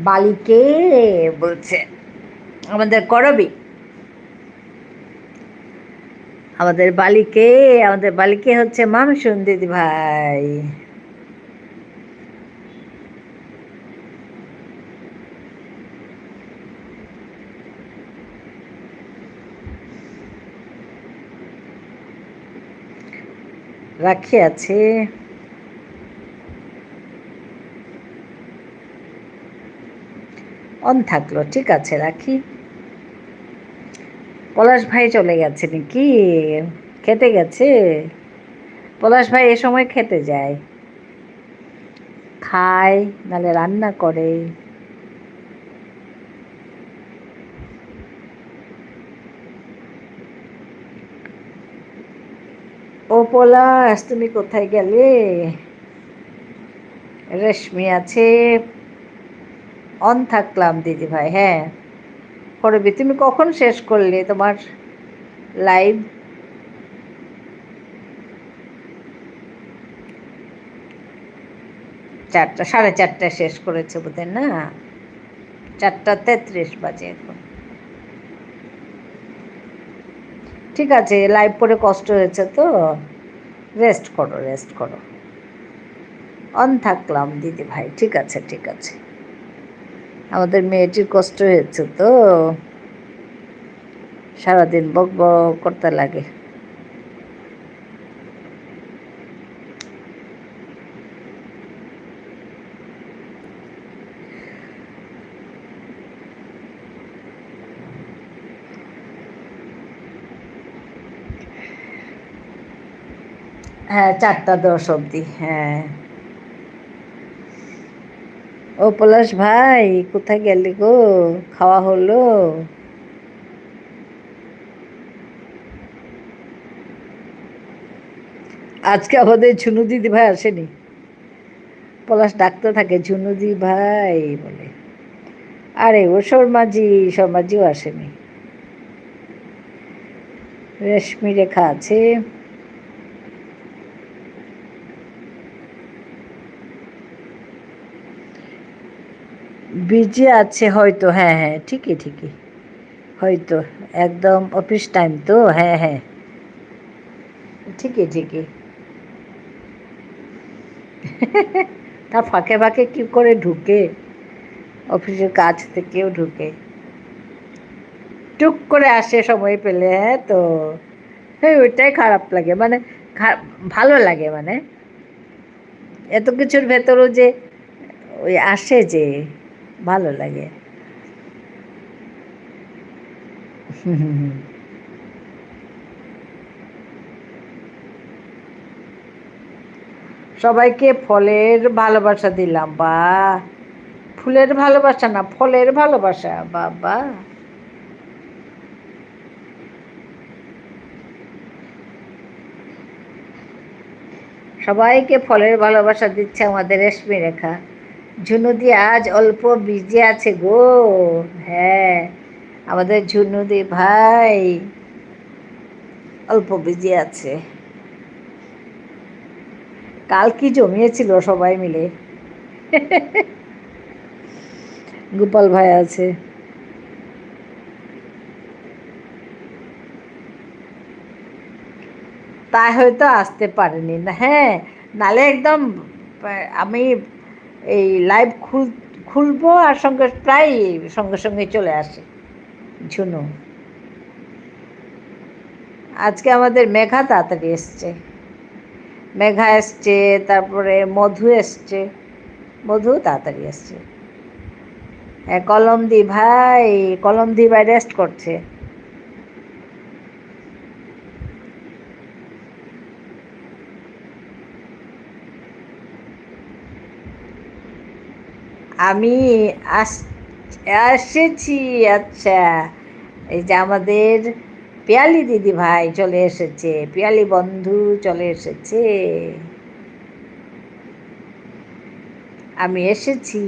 বালিকে বলছে আমাদের করবি, আমাদের বালিকে হচ্ছে মামসুন দিদি ভাই। রাখি আছে, অন থাকলো, ঠিক আছে রাখি। পলাশ ভাই চলে গেছে নাকি? খেতে গেছে? পলাশ ভাই এ সময় খেতে যায়, খায় নালে রান্না করে। ও পলাশ, তুমি কোথায় গেলে? রেশমি আছে, অন থাকলাম দিদি ভাই। হ্যাঁ করবি, তুমি কখন শেষ করলে তোমার লাইভ? 4টা, 4:30টায় শেষ করেছে বোধহয় না? 4:33 বাজে এখন। ঠিক আছে, লাইভ করে কষ্ট হয়েছে তো, রেস্ট করো, রেস্ট করো। অন থাকলাম দিদি ভাই, ঠিক আছে, ঠিক আছে। আমাদের মেয়েটির কষ্ট হয়েছে তো, সারাদিন বক বক করতে লাগে। হ্যাঁ 4:10 অবধি, হ্যাঁ। ও পলাশ ভাই, কোথায় গেলি গো? খাওয়া হলো? আজকে আমাদের ঝুনু দিদি ভাই আসেনি। পলাশ ডাকতে থাকে ঝুনু দিদি ভাই বলে। আরে ও শর্মাজিও আসেনি। রেশমি রেখা আছে, বিজি আছে হয়তো। হ্যাঁ হ্যাঁ, ঠিকই ঠিকই, হয়তো একদম অফিস টাইম তো। হ্যাঁ হ্যাঁ, ঠিকই ঠিকই। তার ফাঁকে ফাঁকে কি করে ঢুকে, অফিসের কাজ থেকেও ঢুকে, টুক করে আসে সময় পেলে। হ্যাঁ তো হ্যাঁ, ওইটাই খারাপ লাগে, মানে ভালো লাগে, মানে এত কিছুর ভেতরও যে ওই আসে যে, ভালো লাগে। সবাইকে ফলের ভালোবাসা দিলাম। বা ফুলের ভালোবাসা না, ফলের ভালোবাসা। বাবা, সবাইকে ফলের ভালোবাসা দিচ্ছে আমাদের রেশমি রেখা। ঝুনুদি আজ অল্প বিজি আছে গো। হ্যাঁ, আমাদের ঝুনুদি ভাই অল্প বিজি আছে। কাল কি জমিয়েছিল সবাই মিলে। গোপাল ভাই আছে। তাই হয়তো আসতে পারেনি না। হ্যাঁ, নালে একদম আমি এই লাইভ খুলবো আর প্রায় সঙ্গে সঙ্গে চলে আসে ঝুনু। আজকে আমাদের মেঘা তাড়াতাড়ি এসছে। মেঘা এসছে, তারপরে মধু এসছে। মধু তাড়াতাড়ি এসছে। হ্যাঁ, কলমদি ভাই রেস্ট করছে। আমি এসেছি। আচ্ছা, এই যে আমাদের পিয়ালি দিদি ভাই চলে এসেছে, পিয়ালি বন্ধু চলে এসেছে। আমি এসেছি,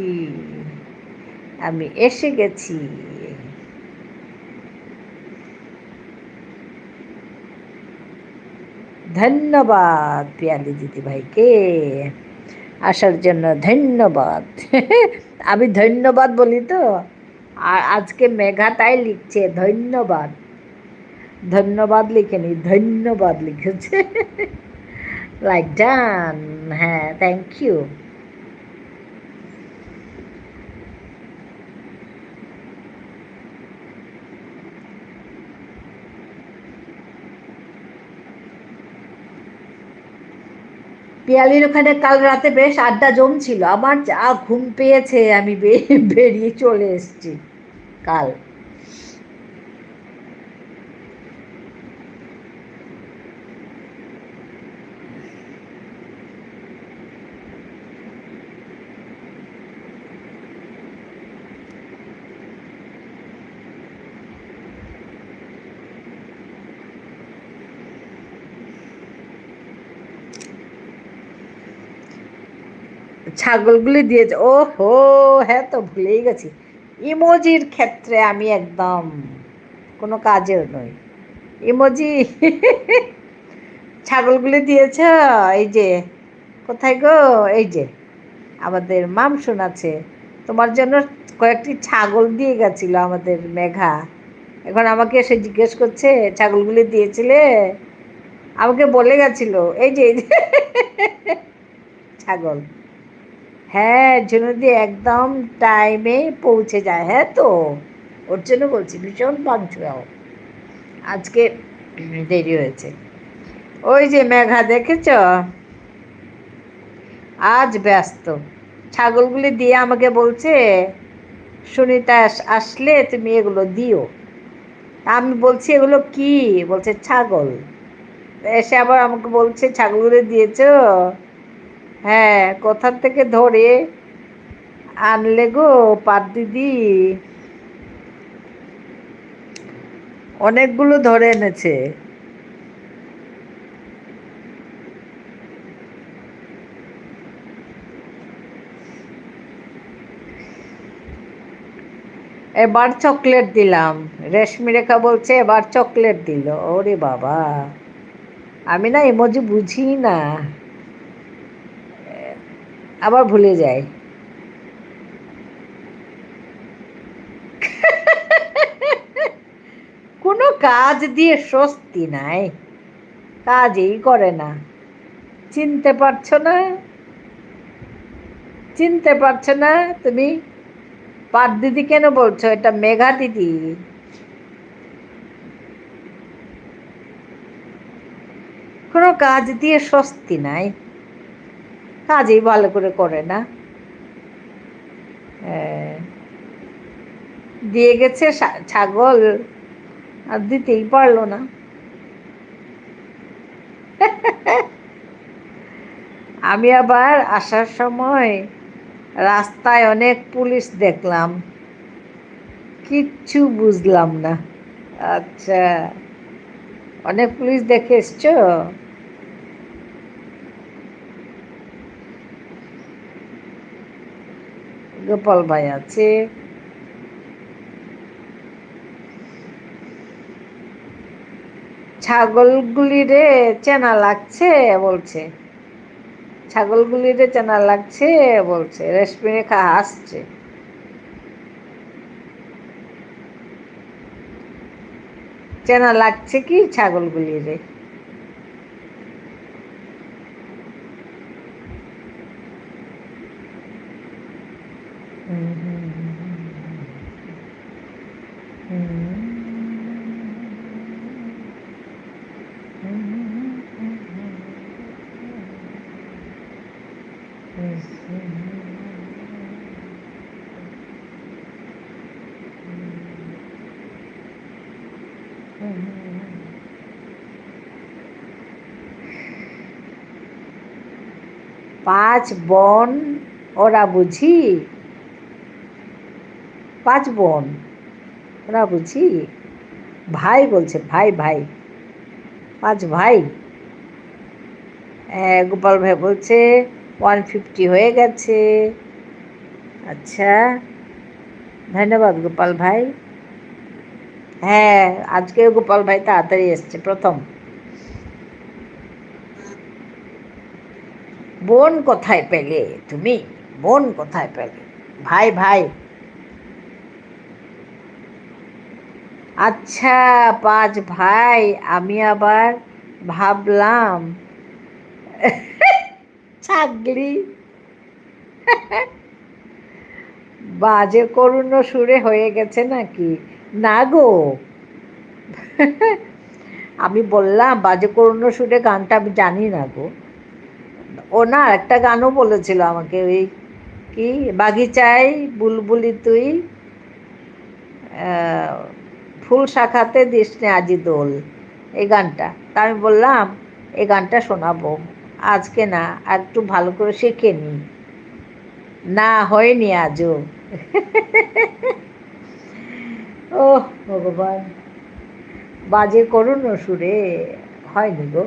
আমি এসে গেছি। ধন্যবাদ পিয়ালি দিদি ভাইকে আসার জন্য, ধন্যবাদ। আমি ধন্যবাদ বলি তো, আর আজকে মেঘা তাই লিখছে ধন্যবাদ। ধন্যবাদ লিখেনি, ধন্যবাদ লিখেছে। Like done. হ্যাঁ, থ্যাংক ইউ। পিয়ালির ওখানে কাল রাতে বেশ আড্ডা জমছিল। আমার যা ঘুম পেয়েছে, আমি বেরিয়ে চলে এসেছি কাল। ছাগলগুলি দিয়েছে। ও হো, হ্যাঁ তো ভুলেই গেছি। ইমোজির ক্ষেত্রে আমি একদম কোনো কাজের নই। ইমোজি। ছাগলগুলি দিয়েছ। এই যে কোথায় গো, এই যে আমাদের মামসুন আছে, তোমার জন্য কয়েকটি ছাগল দিয়ে গেছিল আমাদের মেঘা। এখন আমাকে এসে জিজ্ঞেস করছে ছাগলগুলি দিয়েছিলে। আমাকে বলে গেছিল এই যে ছাগল। হ্যাঁ, ঝুনুদি একদম টাইমে পৌঁছে যায়। হ্যাঁ তো, ওর জন্য বলছি ভীষণ পাংচুয়াল। আজকে দেরি হয়েছে। ওই যে মেঘা দেখেছ, আজ ব্যস্ত। ছাগলগুলি দিয়ে আমাকে বলছে সুনিতা আসলে তুমি এগুলো দিও। আমি বলছি এগুলো কি, বলছে ছাগল। এসে আবার আমাকে বলছে ছাগলগুলো দিয়েছ। হ্যাঁ, কোথা থেকে ধরে আনলে গো পার দিদি। অনেকগুলো ধরে এনেছে। এবার চকলেট দিলাম। রেশমি রেখা বলছে এবার চকলেট দিল। ওরে বাবা, আমি না ইমোজি বুঝি না, আবার ভুলে যাই। কোনো কাজ দিয়ে স্বস্তি নাই, কাজই করে না। চিনতে পারছো না, চিনতে পারছো না তুমি? পার দিদি কেন বলছো? এটা মেঘা দিদি। কোনো কাজ দিয়ে স্বস্তি নাই, কাজই ভালো করে করে না। দিয়ে গেছে ছাগল, আর দিতেই পারলো না। আমি আবার আসার সময় রাস্তায় অনেক পুলিশ দেখলাম, কিচ্ছু বুঝলাম না। আচ্ছা, অনেক পুলিশ দেখে এসছো? গোপাল ভাই আছে। ছাগলগুলি রে চেনা লাগছে বলছে, ছাগলগুলি রে চেনা লাগছে বলছে, রেশমি রেখা হাসছে। চেনা লাগছে কি ছাগলগুলি রে? পাঁচ বোন ওরা বুঝি, পাঁচ বোন ওরা বুঝি, ভাই বলছে, ভাই ভাই, পাঁচ ভাই। গোপাল ভাই বলছে 150 হয়ে গেছে। আচ্ছা, ধন্যবাদ গোপাল ভাই। হ্যাঁ, আজকে গোপাল ভাই তাড়াতাড়ি এসছে প্রথম। বোন কোথায় পেলে তুমি? বোন কোথায় পেলে? ভাই ভাই। আচ্ছা, পাঁচ ভাই। আমি আবার ভাবলাম ছাগলি। বাজে করুণ সুরে হয়ে গেছে নাকি? না গো, আমি বললাম বাজে করুণ সুরে গানটা আমি জানি না গো। ও না একটা গানও বলেছিল আমাকে, ওই কি বাগিচায় বুলবুলি তুই, ফুল শাখাতে দিস নে আজি দোল, এই গানটা। তা আমি বললাম এই গানটা শোনাবো আজকে, না আর একটু ভালো করে শিখে নি, না হয়নি আজও। ও ভগবান, বাজে করুন সুরে হয়নি গো।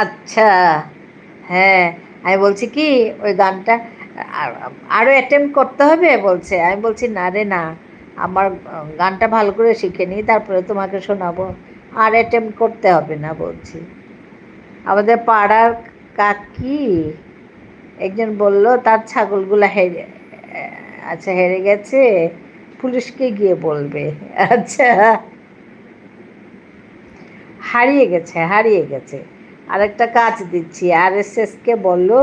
আচ্ছা, হ্যাঁ, আমি বলছি কি ওই গানটা আরও অ্যাটেম্প করতে হবে বলছে। আমি বলছি না রে না, আমার গানটা ভালো করে শিখে নিই তারপরে তোমাকে শোনাবো, আর অ্যাটেম্প করতে হবে না বলছি। আমাদের পাড়ার কাকি একজন বলল তার ছাগলগুলো হেরে, আচ্ছা হেরে গেছে, পুলিশকে গিয়ে বলবে। আচ্ছা, হারিয়ে গেছে, হারিয়ে গেছে। আরেকটা কাজ দিচ্ছি, RSSকে বললো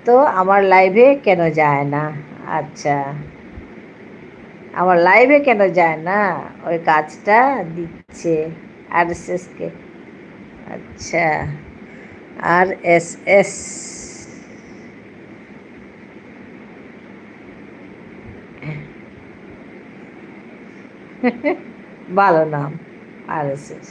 তো আমার লাইভে কেন যায় না। আচ্ছা, আমার লাইভে কেন যায় না, ওই কাজটা দিচ্ছে RSSকে। আচ্ছা, RSS, ভালো নাম RSS।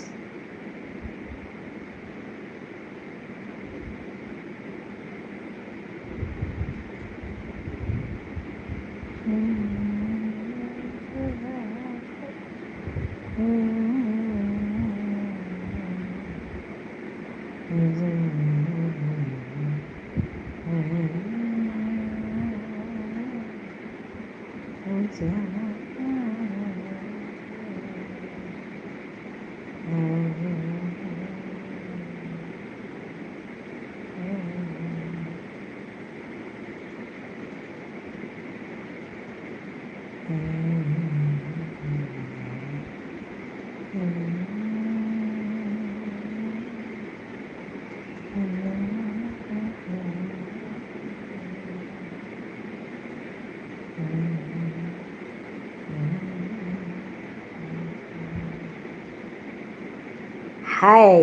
হাই,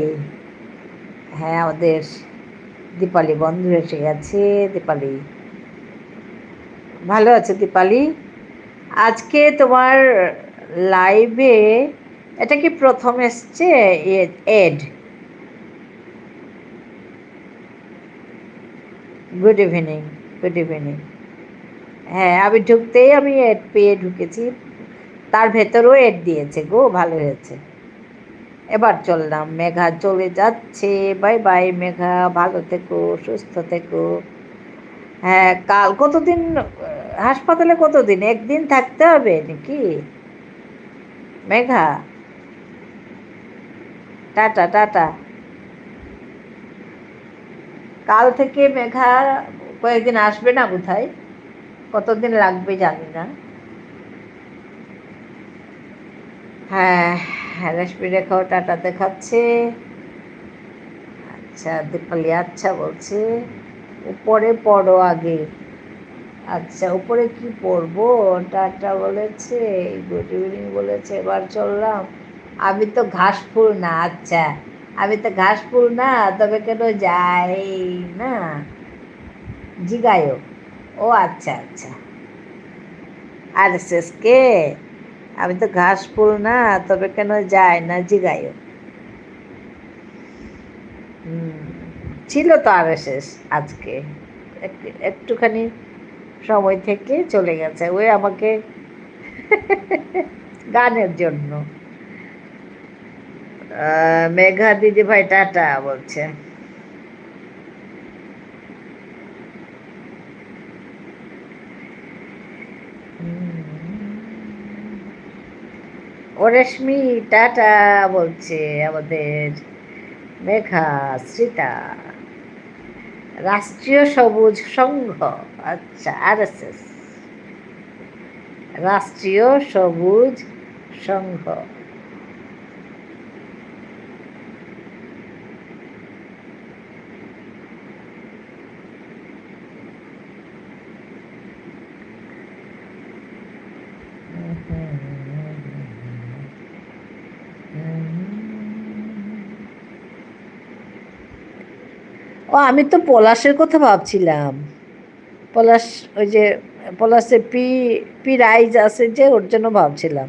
হ্যাঁ আমাদের দীপালি বন্ধু এসে গেছে। দীপালি ভালো আছে দীপালি। আজকে তোমার লাইভে এটা কি প্রথম এসছে? এড গুড ইভিনিং। Good evening. হ্যাঁ, আমি ঢুকতেই আমি এড পেয়ে ঢুকেছি, তার ভেতরেও এড দিয়েছে গো, ভালো হয়েছে। এবার চললাম, মেঘা চলে যাচ্ছে। বাই বাই মেঘা, ভালো থেকো, সুস্থ থেকো। হ্যাঁ, কাল কতদিন হাসপাতালে, কতদিন? একদিন থাকতে হবে নাকি মেঘা? Tata tata. কাল থেকে মেঘা কয়েকদিন আসবে না বোধহয়, কতদিন লাগবে জানি না। হ্যাঁ, রেশমি রেখাও টাটা দেখাচ্ছে। আচ্ছা দীপালি আচ্ছা বলছে, উপরে পড়ো আগে। আচ্ছা উপরে কি পড়বো? টাটা বলেছে, গুড ইভিনিং বলেছে, এবার চললাম। আমি তো ঘাস ফুল না। আচ্ছা, আমি তো ঘাস ফুল না, তবে কেন যাই না জিগায়ও। ও আচ্ছা আচ্ছা, আর এস কে, আমি তো ঘাস ফুল না, তবে কেন যায় না জিগায়ও। ছিল তো আর এস আজকে, একটুখানি সময় থেকে চলে গেছে ওই আমাকে গানের জন্য। মেঘা দিদি ভাই টাটা বলছে। ও রেশমি টাটা বলছে আমাদের মেঘা শ্রিতা। রাষ্ট্রীয় সবুজ সংঘ, আচ্ছা আরএসএস, রাষ্ট্রীয় সবুজ সংঘ। ও আমি তো পলাশের কথা ভাবছিলাম। পলাশ, ওই যে পলাশের পি পি রাইজ আছে যে, ওর জন্য ভাবছিলাম।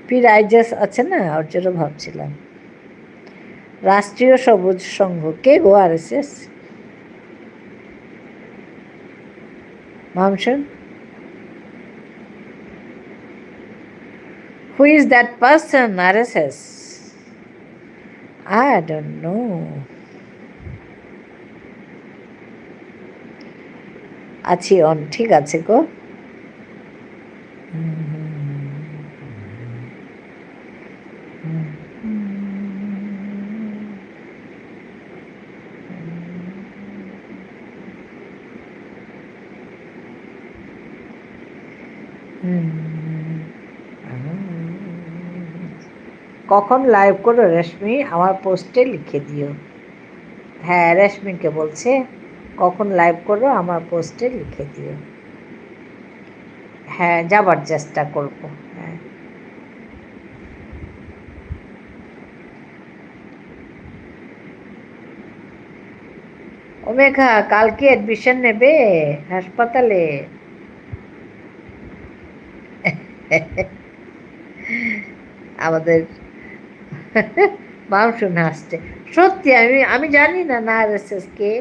পি রাইজেস আছে না, ওর জন্য ভাবছিলাম। রাষ্ট্রীয় সবুজ সংঘ কে গো? আরএসএস মামসন, who is that person? RSS, I don't know. আছি অন, ঠিক আছে গো। কখন লাইভ করো রেশমি? আমার পোস্টে লিখে দিও। হ্যাঁ, রেশমিকে বলছে কখন লাইভ করো, আমার পোস্টে লিখে দিও। হ্যাঁ, যাবার চেষ্টা করব। হ্যাঁ, ও মেঘা কালকে অ্যাডমিশন নেবে হাসপাতালে? আমাদের মাম শুনে আসছে। সত্যি আমি আমি জানি না না আরএসএস কে।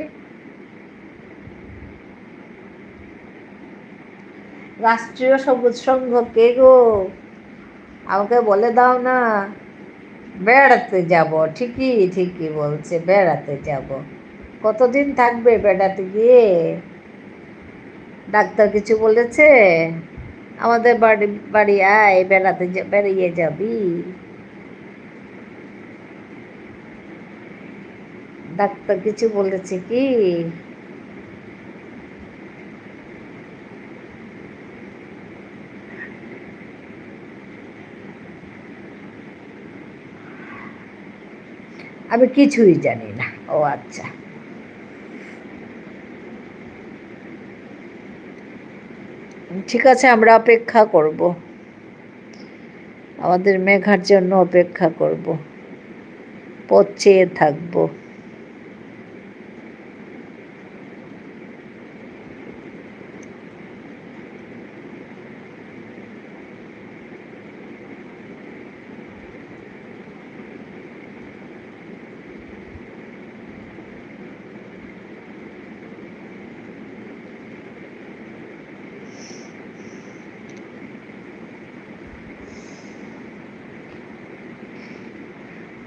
রাষ্ট্রীয় সবুজ সংঘ কে গো? আমাকে বলে দাও না। বেড়াতে যাব, ঠিকই ঠিকই বলছে, বেড়াতে যাব। কতদিন থাকবে বেড়াতে গিয়ে? ডাক্তার কিছু বলেছে? আমাদের বাড়ি বাড়ি আয়, বেড়াতে বেরিয়ে যাবি। ডাক্তার কিছু বলেছে কি? আমি কিছুই জানি না। ও আচ্ছা, ঠিক আছে, আমরা অপেক্ষা করব, আমাদের মেঘার জন্য অপেক্ষা করব, পথ চেয়ে থাকবো।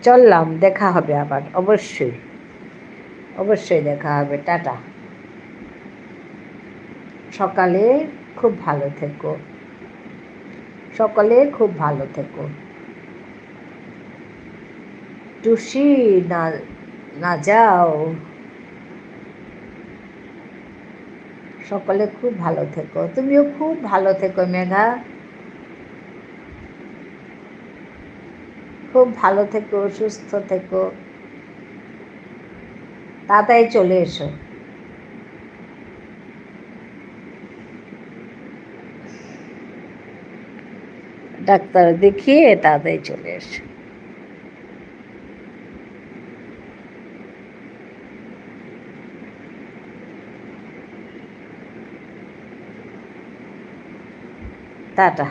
চললাম, দেখা হবে আবার, অবশ্যই অবশ্যই দেখা হবে। টাটা। সকালে খুব ভালো থেকো, সকলে খুব ভালো থেকো। টুসি, না না যাও, সকলে খুব ভালো থেকো। তুমিও খুব ভালো থেকো মেঘা, খুব ভালো থেকো, সুস্থ থেকো। তাড়াতাড়ি চলে এসো। ডাক্তার দেখিয়ে তাড়াতাড়ি চলে এসো। টাটা।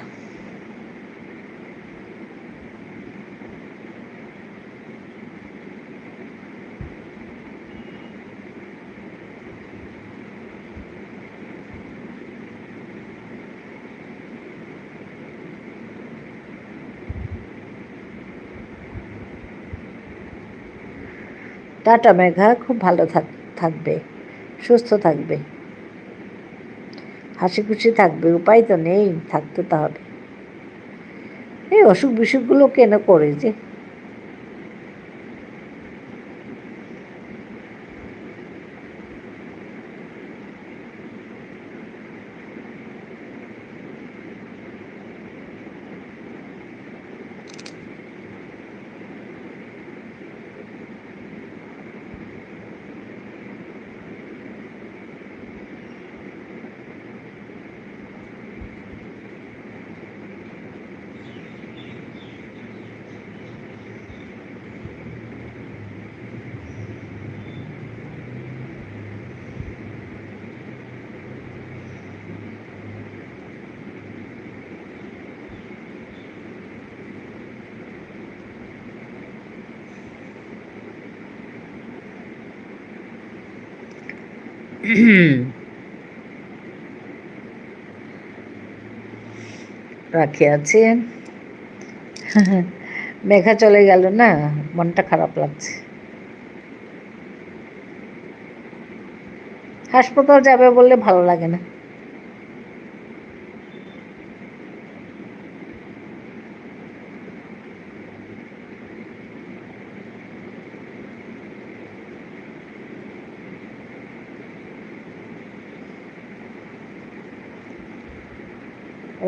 টাটা মেঘা, খুব ভালো থাকবে, সুস্থ থাকবে, হাসি খুশি থাকবে। উপায় তো নেই, থাকতে তো হবে। এই অসুখ বিসুখগুলো কেন করে যে? রাখি আছে। মেঘা চলে গেল না, মনটা খারাপ লাগছে। হাসপাতাল যাবে বললে ভালো লাগে না।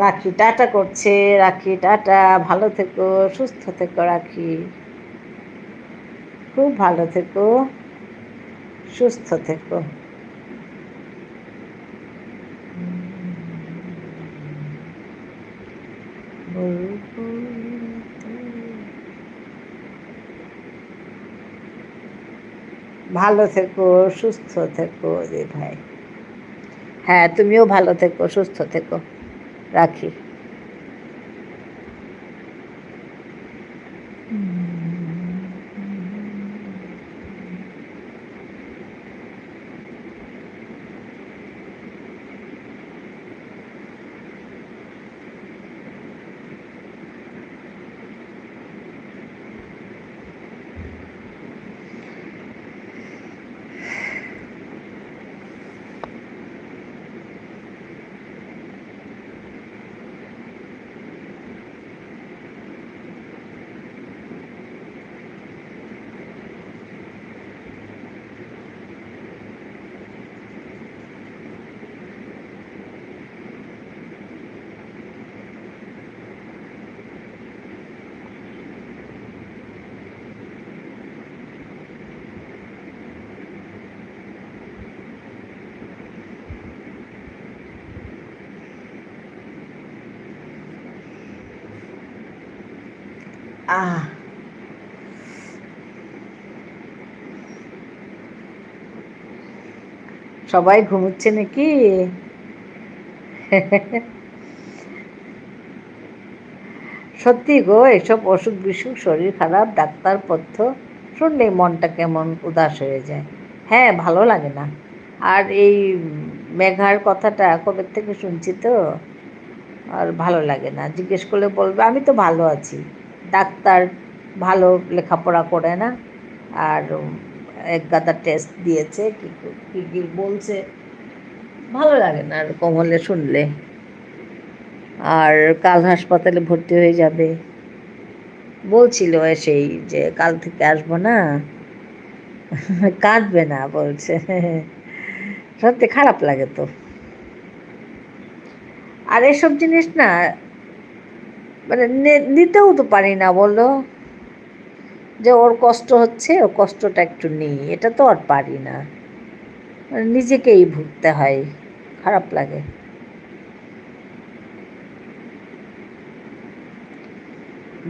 রাখি টাটা করছে। রাখি টাটা, ভালো থেকো, সুস্থ থেকো। রাখি, খুব ভালো থেকো, সুস্থ থেকো। ভালো থেকো, সুস্থ থেকো রে ভাই। হ্যাঁ, তুমিও ভালো থেকো, সুস্থ থেকো। রাখি। সবাই ঘুমোচ্ছে নাকি? সত্যি গো, এসব অসুখ বিসুখ, শরীর খারাপ, ডাক্তারপথ্য শুনলেই মনটা কেমন উদাস হয়ে যায়। হ্যাঁ, ভালো লাগে না। আর এই মেঘার কথাটা কবে থেকে শুনছি তো, আর ভালো লাগে না। জিজ্ঞেস করলে বলবে আমি তো ভালো আছি, ডাক্তার ভালো লেখাপড়া করে না, আর এক গাদা টেস্ট দিয়েছে, কী কী কী বলছে, ভালো লাগে না এরকম হলে শুনলে। আর কাল হাসপাতালে ভর্তি হয়ে যাবে বলছিল এসেই, যে কাল থেকে আসবো না। কাঁদবে না বলছে। সত্যি খারাপ লাগে তো। আর এসব জিনিস না, মানে নিতেও তো পারি না বলো, যে ওর কষ্ট হচ্ছে, ওর কষ্টটা একটু নিই, এটা তো আর পারি না, মানে নিজেকেই ভুগতে হয়, খারাপ লাগে।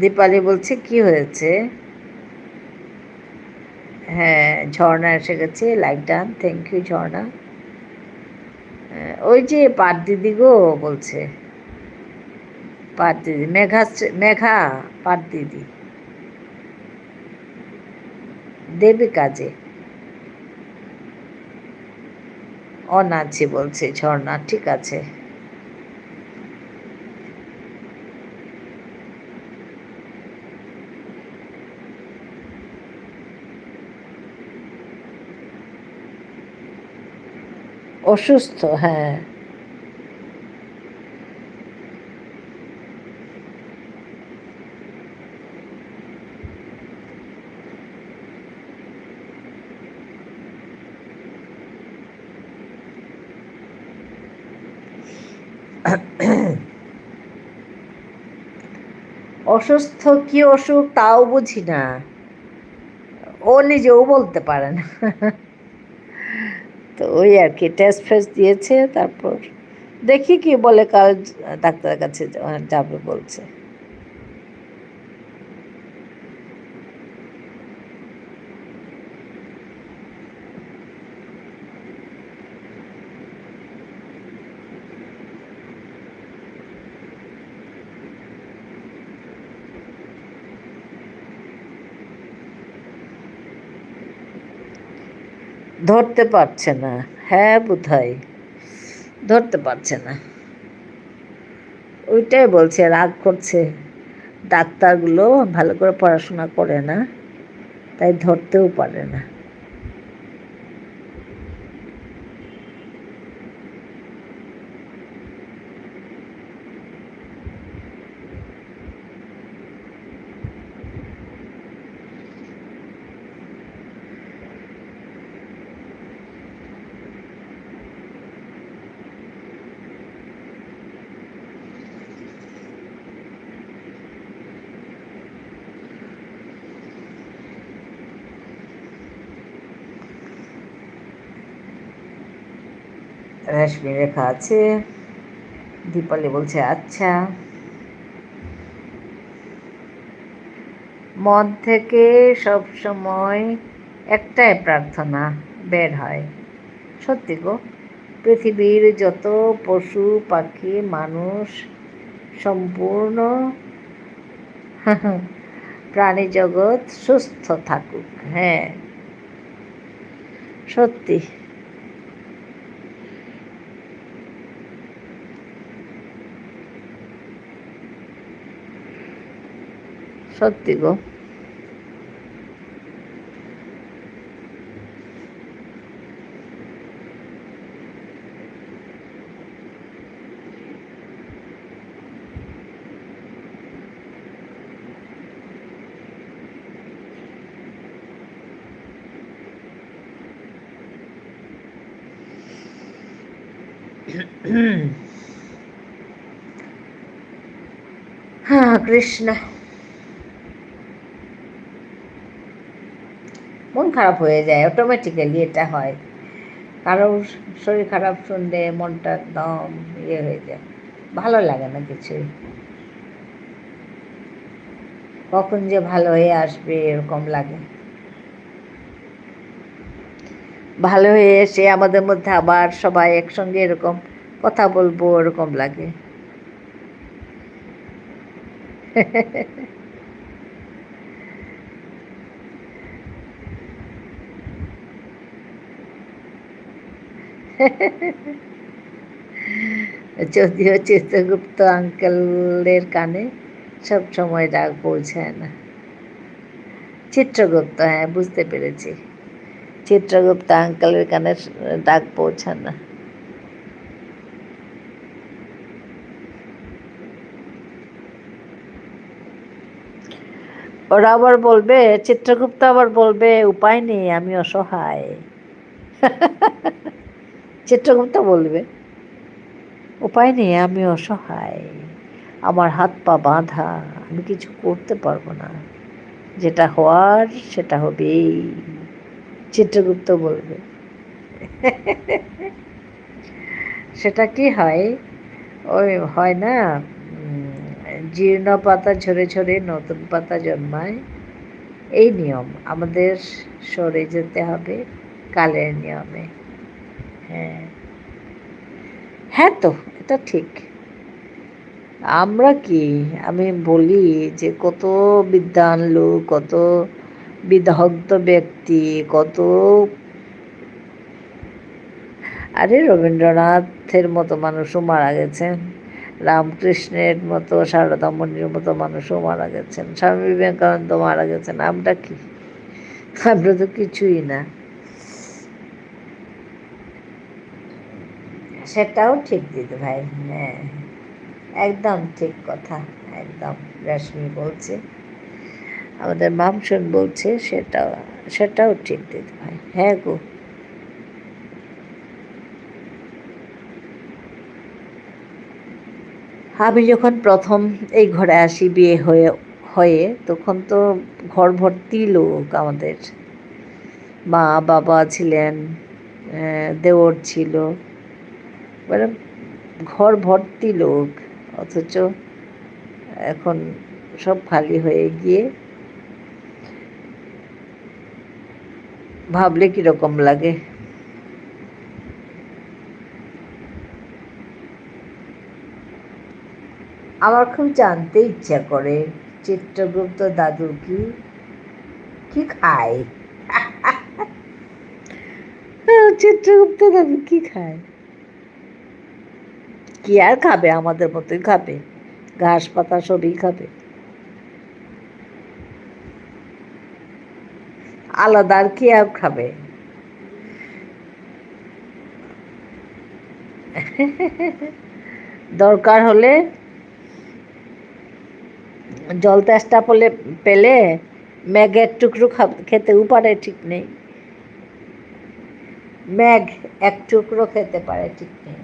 দীপালি বলছে কি হয়েছে? হ্যাঁ, ঝর্ণা এসে গেছে, লাইক ডান, থ্যাংক ইউ ঝর্ণা। ওই যে পাট দিদি গো বলছে, পাট দিদি মেঘা, মেঘা পাট দিদি দেবে কাজে, অনাজি বলছে ঝর্ণা, ঠিক আছে। অসুস্থ, হ্যাঁ। অসুস্থ, কি অসুখ তাও বুঝি না, ও নিজেও বলতে পারে না। তো ওই আর কি, টেস্ট ফেস্ট দিয়েছে, তারপর দেখি কি বলে, কাল ডাক্তারের কাছে যাবে বলছে। ধরতে পারছে না, হ্যাঁ বোধহয় ধরতে পারছে না, ওইটাই বলছে, রাগ করছে। ডাক্তারগুলো ভালো করে পড়াশোনা করে না, তাই ধরতেও পারে না। রেশমি রেখা আছে, দীপালি বলছে আচ্ছা। মন থেকে সব সময় একটাই প্রার্থনা বের হয়, সত্যি গো, পৃথিবীর যত পশু পাখি মানুষ সম্পূর্ণ প্রাণী জগৎ সুস্থ থাকুক। হ্যাঁ সত্যি, সত্যি গো। হ্যাঁ কৃষ্ণ, মন খারাপ হয়ে যায় অটোমেটিক্যালি, এটা হয়। কারো শরীর খারাপ শুনলে মনটা একদম ইয়ে হয়ে যায়, ভালো লাগে না কিছুই, কখন যে ভালো হয়ে আসবে এরকম লাগে। ভালো হয়ে এসে আমাদের মধ্যে আবার সবাই একসঙ্গে এরকম কথা বলবো, এরকম লাগে। যদিও চিত্রগুপ্ত আঙ্কেলের কানে সব সময় রাগ পৌঁছায় না। চিত্রগুপ্ত, হ্যাঁ বুঝতে পেরেছি। চিত্রগুপ্ত আঙ্কেলের কানে ডাক পৌঁছান না। ওরা আবার বলবে, চিত্রগুপ্ত আবার বলবে উপায় নেই, আমি অসহায়। চিত্রগুপ্ত বলবে উপায় নেই, আমি অসহায়, আমার হাত পা বাঁধা, আমি কিছু করতে পারবো না, যেটা হওয়ার সেটা হবেই। চিত্রগুপ্ত বলবে। সেটা কি হয়, ওই হয় না, জীর্ণ পাতা ঝরে ঝরে নতুন পাতা জন্মায়, এই নিয়ম আমাদের সরে যেতে হবে কালের নিয়মে। হ্যাঁ, হ্যাঁ, তো এটা ঠিক। আমরা কি, আমি বলি যে কত বিদ্বান লোক, কত বিদগ্ধ ব্যক্তি, কত, আরে রবীন্দ্রনাথের মতো মানুষও মারা গেছেন, রামকৃষ্ণের মতো, সারদামণির মতো মানুষও মারা গেছেন, স্বামী বিবেকানন্দ মারা গেছেন। আমরা কি, আমরা তো কিছুই না। সেটাও ঠিক দিদি ভাই, হ্যাঁ একদম ঠিক কথা, একদম। রশ্মি বলছে, আমাদের মামসুন বলছে, সেটাও সেটাও ঠিক দিদি ভাই, হ্যাঁ গো। আমি যখন প্রথম এই ঘরে আসি বিয়ে হয়ে হয়ে তখন তো ঘর ভর্তি লোক, আমাদের মা বাবা ছিলেন, দেওর ছিল, মানে ঘর ভর্তি লোক। অথচ এখন সব খালি হয়ে গিয়ে ভাবলে কীরকম লাগে। আমার খুব জানতে ইচ্ছা করে চিত্রগুপ্ত দাদু কি কি খায়। চিত্রগুপ্ত দাদু কি খায়, কি আর খাবে, আমাদের মতোই খাবে, ঘাস পাতা সবই খাবে, আলাদা আর কি আর খাবে। দরকার হলে জল তেষ্টা পেলে ম্যাগের টুকরো খেতেও পারে, ঠিক নেই, ম্যাগ এক টুকরো খেতে পারে, ঠিক নেই।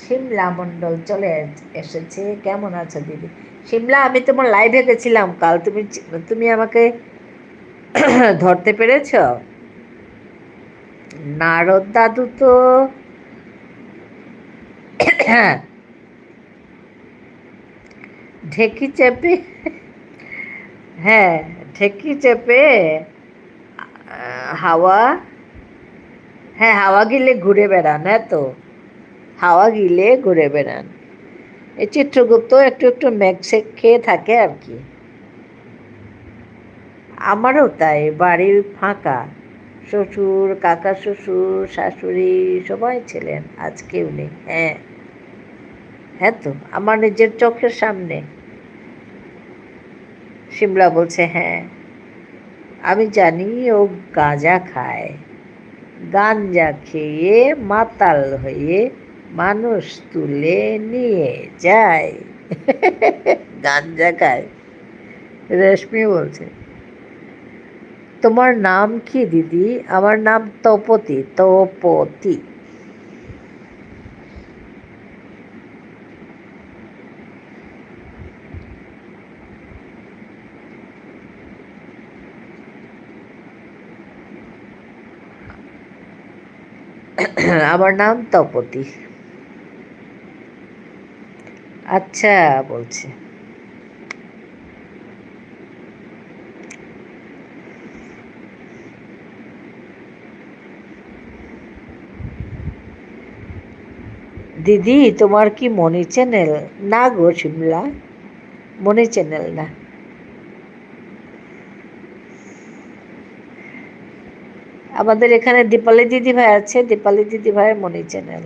শিমলা মণ্ডল চলে এসেছে, কেমন আছো দিদি? শিমলা, আমি তোমার লাইভে গেছিলাম কাল, তুমি তুমি আমাকে ধরতে পেরেছ? নারদ দাদু তো ঢেকি চেপে, হ্যাঁ ঢেকি চেপে হাওয়া, হ্যাঁ হাওয়া গিলে ঘুরে বেড়ান, হ্যাঁ তো হাওয়া গিলে ঘুরে বেড়ান। এই চিত্রগুপ্ত একটু একটু মেঘ খেয়ে থাকে আর কি। আমারও তাই, বাড়ির ফাঁকা, শ্বশুর, কাকা শ্বশুর, শাশুড়ি সবাই ছিলেন, আজ কেউ নেই। হ্যাঁ, হ্যাঁ তো আমার নিজের চোখের সামনে। শিমলা বলছে, হ্যাঁ আমি জানি ও গাঁজা খায়, গাঞ্জা খেয়ে মাতাল হয়ে মানুষ তুলে নিয়ে যায়। গাঞ্জা খায়। রেশমি বলছে, তোমার নাম কি দিদি? আমার নাম তপতি, তপতি। আমার নাম তপতি। আচ্ছা বলছে। দিদি তোমার কি মনি চ্যানেল? না গো শিমলা, মনি চ্যানেল না। আমাদের এখানে দীপালি দিদি ভাই আছে, দীপালি দিদি ভাইয়ের মনি চ্যানেল।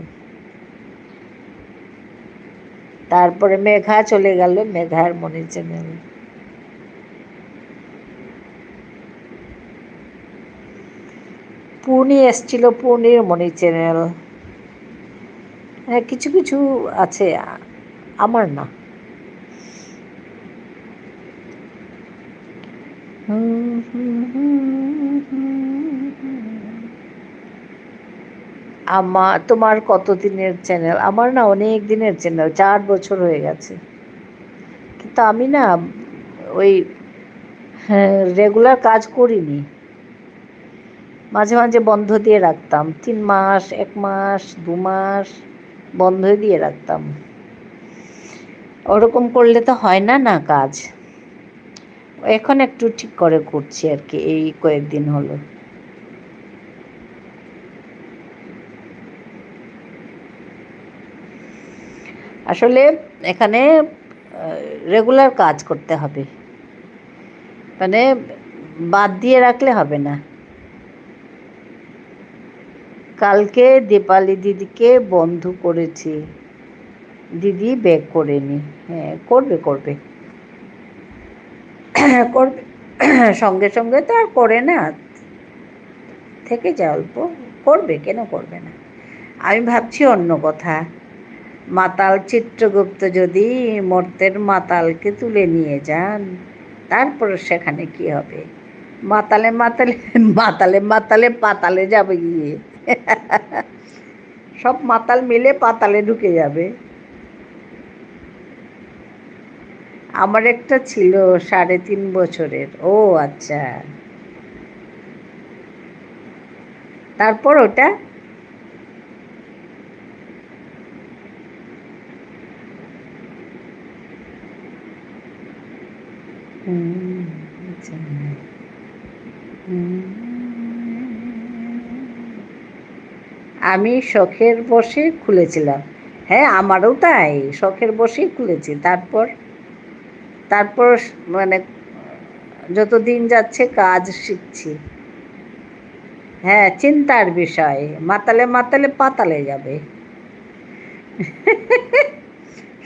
তারপরে মেঘা চলে গেল, মেঘার মনি চ্যানেল। পূর্ণি এসছিল, পূর্ণির মনি চ্যানেল। হ্যাঁ, কিছু কিছু আছে, আমার না। তোমার কত দিনের চ্যানেল? আমার না অনেক দিনের চ্যানেল, 4 বছর হয়ে গেছে। কিন্তু আমি না ওই রেগুলার কাজ করিনি, মাঝে মাঝে বন্ধ দিয়ে রাখতাম, 3 মাস, 1 মাস, 2 মাস বন্ধ দিয়ে রাখতাম। ওরকম করলে তো হয় না না কাজ। এখন একটু ঠিক করে করছি আর কি, এই কয়েকদিন হলো। আসলে এখানে রেগুলার কাজ করতে হবে, মানে বাদ দিয়ে রাখলে হবে না। কালকে দীপালি দিদিকে বন্ধু করেছি, দিদি ব্যাক করেনি। হ্যাঁ, করবে করবে করবে, সঙ্গে সঙ্গে তো আর করে না, থেকে যায় অল্প, করবে, কেন করবে না। আমি ভাবছি অন্য কথা, মাতাল চিত্রগুপ্ত যদি মর্তের মাতালকে তুলে নিয়ে যান, তারপর সেখানে কি হবে? মাতালে মাতালে মাতালে মাতালে পাতালে যাবে গিয়ে, সব মাতাল মিলে পাতালে ঢুকে যাবে। আমার একটা ছিল 3.5 বছরের। ও আচ্ছা, তারপর ওটা আচ্ছা। আমি শখের বসে খুলেছিলাম। হ্যাঁ, আমারও তাই, শখের বসেই খুলেছি। তারপর তারপর মানে যত দিন যাচ্ছে কাজ শিখছি। হ্যাঁ, চিন্তার বিষয়, মাতালে মাতালে পাতালে যাবে,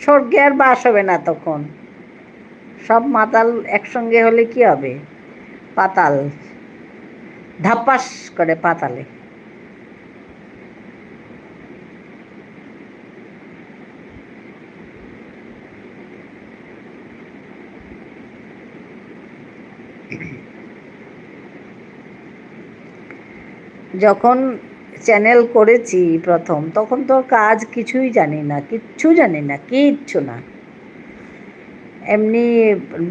স্বর্গে আর বাস হবে না তখন। সব মাতাল একসঙ্গে হলে কি হবে? পাতাল, ধাপাস করে পাতালে। যখন চ্যানেল করেছি প্রথম, তখন তো কাজ কিছুই জানি না, কিচ্ছু জানি না, কিচ্ছু না। এমনি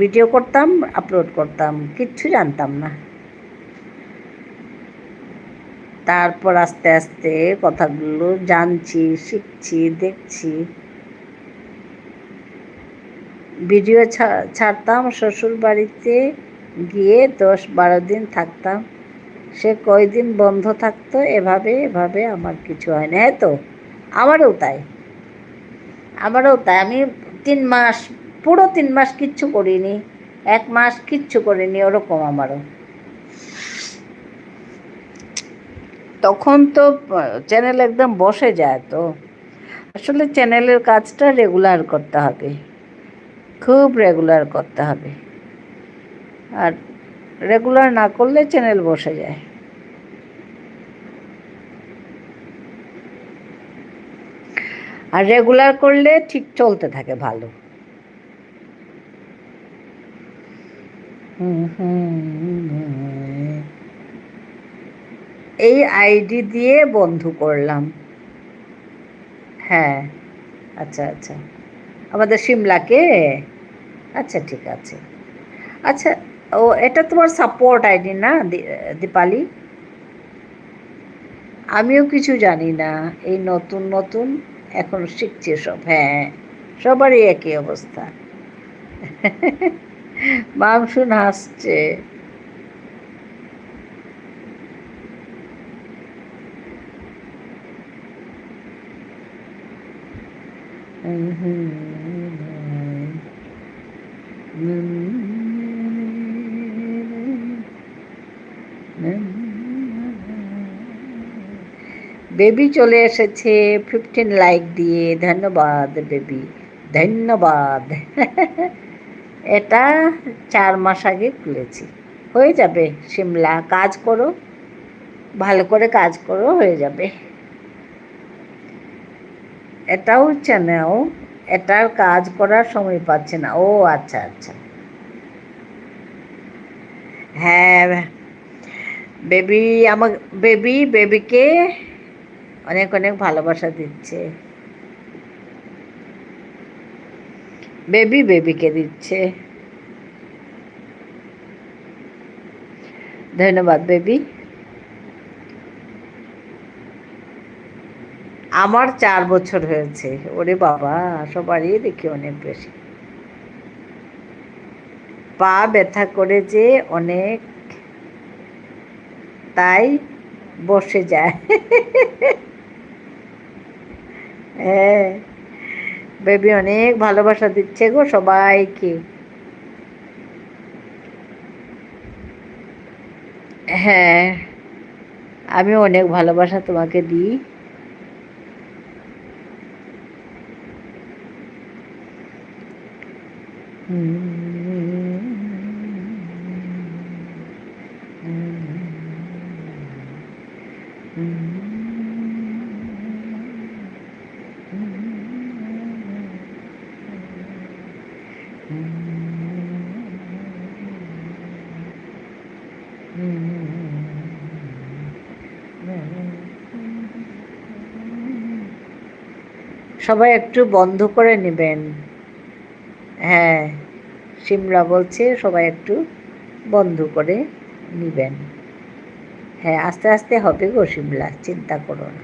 ভিডিও করতাম, আপলোড করতাম, কিচ্ছু জানতাম না। তারপর আস্তে আস্তে কথাগুলো জানছি, শিখছি, দেখছি। ভিডিও ছাড়তাম, শ্বশুর বাড়িতে গিয়ে 10-12 দিন থাকতাম, সে কয়দিন বন্ধ থাকতো, এভাবে এভাবে আমার কিছু হয় না। তো আমারও তাই, আমারও তাই। আমি 3 মাস, পুরো 3 মাস কিচ্ছু করিনি, 1 মাস কিচ্ছু করিনি, ওরকম আমারও। তখন তো চ্যানেল একদম বসে যায়। তো আসলে চ্যানেলের কাজটা রেগুলার করতে হবে, খুব রেগুলার করতে হবে, আর রেগুলার না করলে চ্যানেল বসে যায়। আর রেগুলার করলে ঠিক চলতে থাকে ভালো। এই আইডি দিয়ে বন্ধু করলাম। হ্যাঁ, আচ্ছা আচ্ছা, আমাদের সিমলাকে। আচ্ছা, ঠিক আছে। আচ্ছা, ও এটা তোমার সাপোর্ট আইডি না দীপালি? আমিও কিছু জানি না, এই নতুন নতুন এখন শিখছি সব। হ্যাঁ, সবারই একই অবস্থা। মামসুন হাসছে। বেবি চলে এসেছে 15 লাইক দিয়ে, ধন্যবাদ বেবি, ধন্যবাদ। এটা 4 মাস আগে খুলেছি। হয়ে যাবে, সিমলা কাজ করো, ভালো করে কাজ করো, হয়ে যাবে। এটাও চ্যানেল, এটার কাজ করার সময় পাচ্ছে না। ও আচ্ছা আচ্ছা, হ্যাঁ। বেবি আমার বেবিকে অনেক অনেক ভালোবাসা দিচ্ছে। বেবিকে দিচ্ছে। ধন্যবাদ বেবি। আমার 4 বছর হয়েছে। ওরে বাবা, সবারই দেখি অনেক বেশি। পা ব্যথা করে যে অনেক, তাই বসে যায়। হ্যাঁ, বেবি অনেক ভালোবাসা দিচ্ছে গো সবাইকে। হ্যাঁ, আমি অনেক ভালোবাসা তোমাকে দিই। সবাই একটু বন্ধ করে নেবেন। হ্যাঁ, সিমরা বলছে সবাই একটু বন্ধ করে নিবেন। হ্যাঁ, আস্তে আস্তে হবে গো সিমলা, চিন্তা করো না।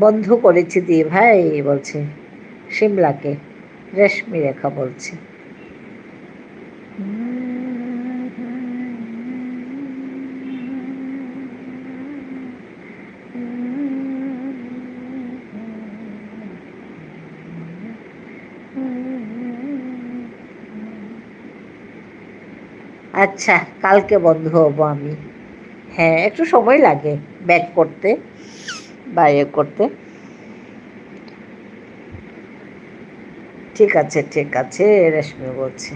বন্ধ করেছি দিয়ে ভাই বলছে সিমলাকে, রেশমি রেখা বলছে। আচ্ছা, কালকে বন্ধ হবো আমি। হ্যাঁ, একটু সময় লাগে ব্যাক করতে বা করতে। ঠিক আছে ঠিক আছে, রেশমি বলছে।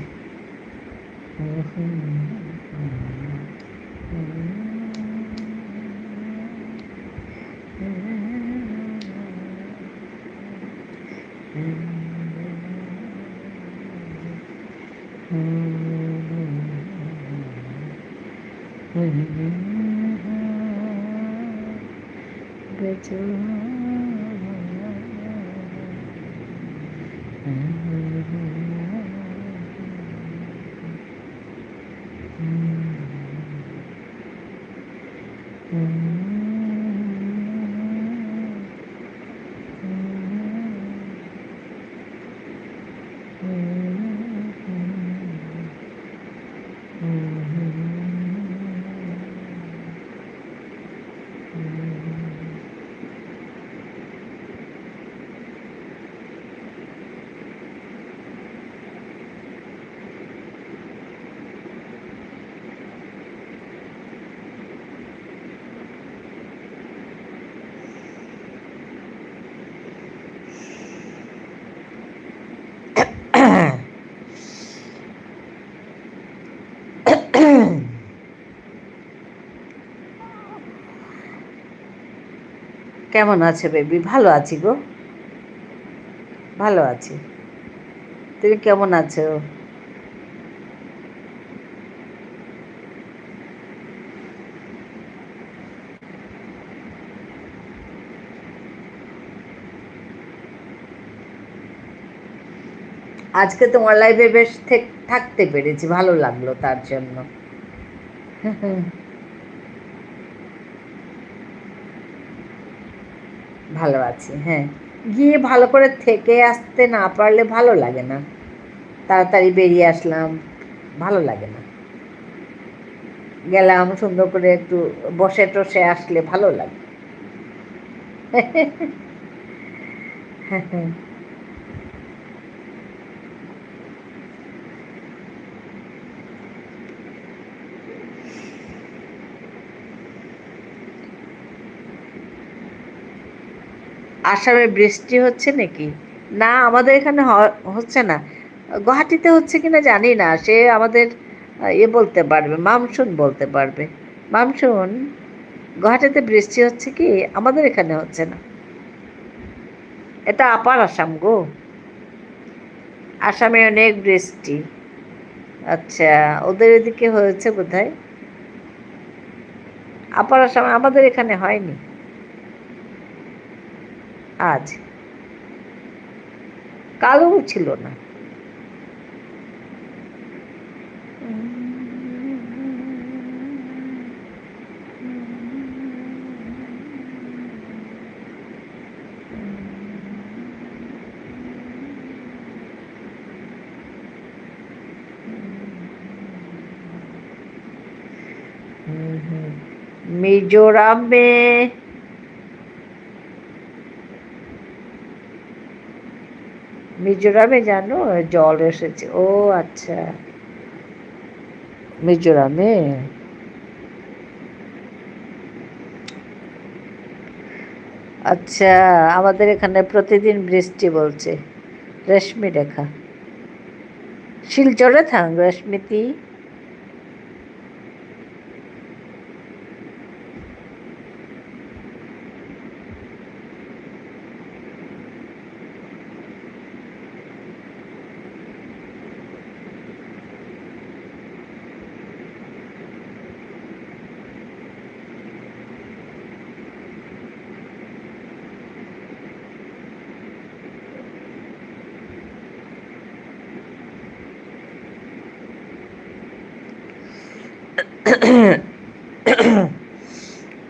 কেমন আছে বেবি? ভালো আছি গো, ভালো আছি। তুমি কেমন আছো? আজকে তোমার লাইভে বেশ থাকতে পেরেছি, ভালো লাগলো তার জন্য। ভালো আছি, হ্যাঁ। গিয়ে ভালো করে থেকে আসতে না পারলে ভালো লাগে না। তাড়াতাড়ি বেরিয়ে আসলাম, ভালো লাগে না। গেলাম সুন্দর করে একটু বসে টসে আসলে ভালো লাগে। আসামে বৃষ্টি হচ্ছে নাকি? না, আমাদের এখানে হচ্ছে না। গুয়াহাটিতে হচ্ছে কিনা জানি না, সে আমাদের বলতে পারবে, মামসুন বলতে পারবে। মামসুন, গুয়াহাটিতে বৃষ্টি হচ্ছে কি? আমাদের এখানে হচ্ছে না। এটা আপার আসাম গো, আসামে অনেক বৃষ্টি। আচ্ছা, ওদের এদিকে হয়েছে বোধহয়। আপার আসামে, আমাদের এখানে হয়নি আজ, কালও ছিল না। মিজোরামে, মিজোরামে জানো জল এসেছে? ও আচ্ছা, মিজোরামে। আচ্ছা, আমাদের এখানে প্রতিদিন বৃষ্টি বলছে রেশমি রেখা। শিলচরে থাং রশ্মিতি।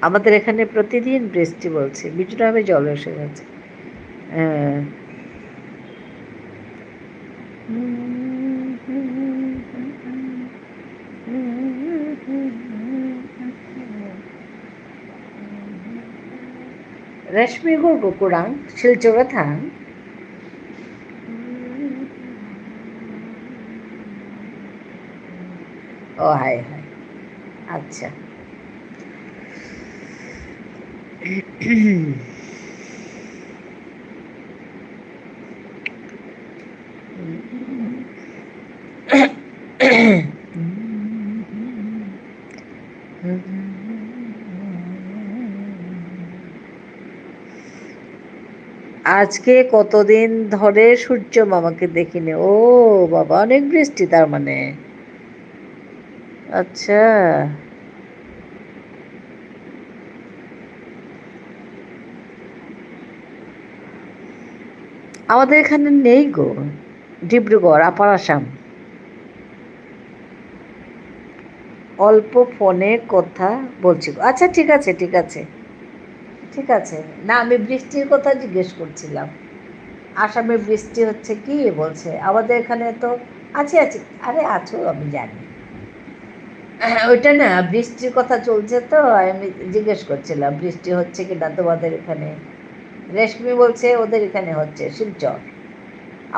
আমাদের এখানে প্রতিদিন বৃষ্টি বলছে, মিজোরামে জল এসে গেছে। হ্যাঁ। রেশমি গো কুকুরাং শিলচরে থাং। ও হায় হায়, আচ্ছা। আজকে কতদিন ধরে সূর্য মামাকে দেখিনি। ও বাবা, অনেক বৃষ্টি তার মানে। আচ্ছা, আমাদের এখানে নেই গো, ডিব্রুগড় আপার আসাম। অল্প ফোনে কথা বলছি। আচ্ছা, ঠিক আছে ঠিক আছে ঠিক আছে। না, আমি বৃষ্টির কথা জিজ্ঞেস করছিলাম। আসামে বৃষ্টি হচ্ছে কি বলছে, আমাদের এখানে তো আছে আছে। আরে আছো, আমি জানি। ওইটা না, বৃষ্টির কথা চলছে তো আমি জিজ্ঞেস করছিলাম বৃষ্টি হচ্ছে কি না তোমাদের এখানে। রেশমি বলছে ওদের এখানে হচ্ছে শিলচর,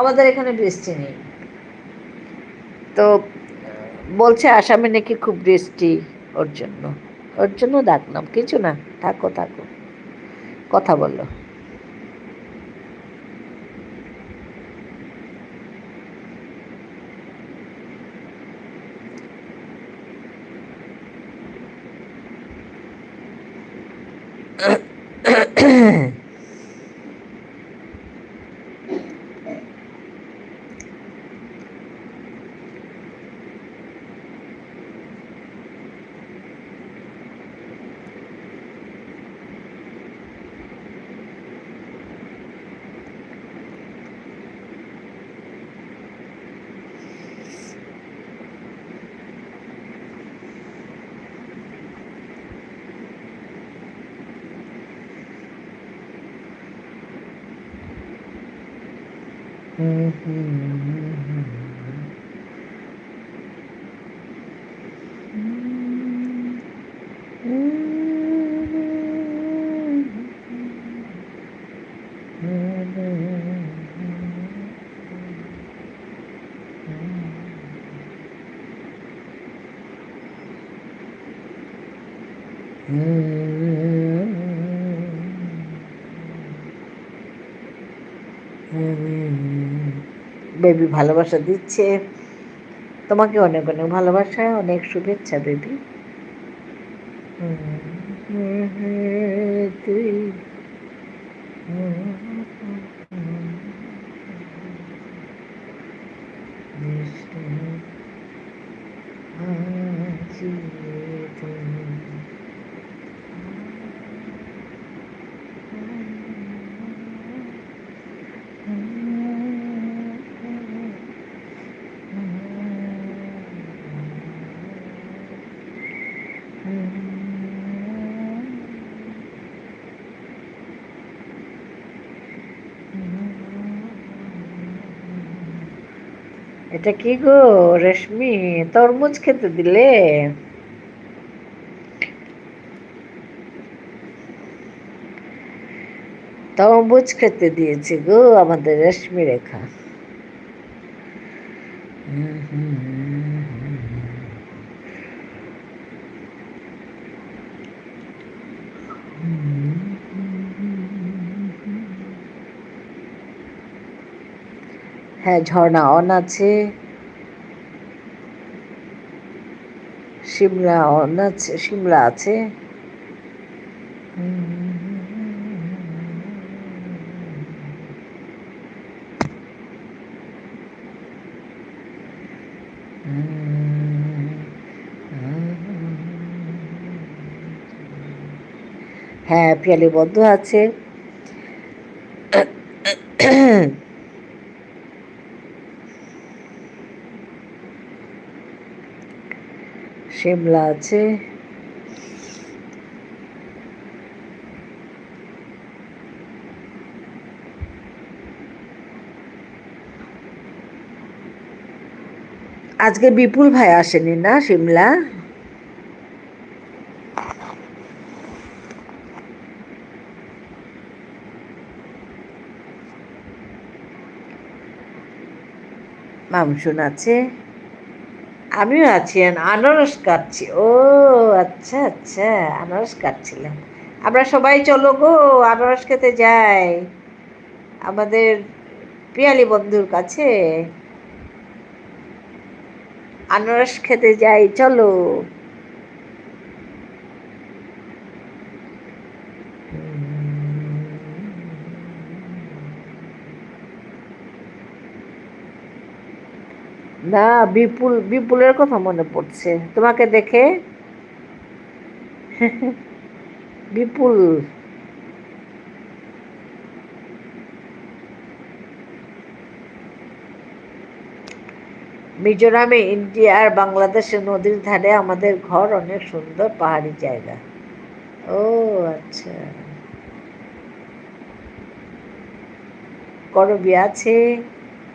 আমাদের এখানে বৃষ্টি নেই। তো বলছে আসামে নাকি খুব বৃষ্টি, ওর জন্য ডাকলাম। কিছু না, থাকো থাকো, কথা বললো। বেবি ভালোবাসা দিচ্ছে তোমাকে, অনেক অনেক ভালোবাসা, অনেক শুভেচ্ছা বেবি। তুই এটা কি গো রেশমি, তরমুজ খেতে দিলে? তরমুজ খেতে দিয়েছে গো আমাদের রেশমি রেখা। হ্যাঁ, ঝর্ণা অন আছে, শিমলা অন আছে, শিমলা আছে। হ্যাঁ, পিয়ালি বদ্ধ আছে। শিমলা আছে। আজকে বিপুল ভাই আসেনি না শিমলা? মামসুন আছে, আমিও আছি, আনারস কাটছি। ও আচ্ছা আচ্ছা, আনারস কাটছিলাম। আমরা সবাই চলো গো আনারস খেতে যাই আমাদের পিয়ালি বন্ধুর কাছে, আনারস খেতে যাই চলো। না, বিপুলের কথা মনে পড়ছে তোমাকে দেখে। বিপুল মিজোরামে, ইন্ডিয়া আর বাংলাদেশের নদীর ধারে আমাদের ঘর, অনেক সুন্দর পাহাড়ি জায়গা। ও আচ্ছা, করবি আছে।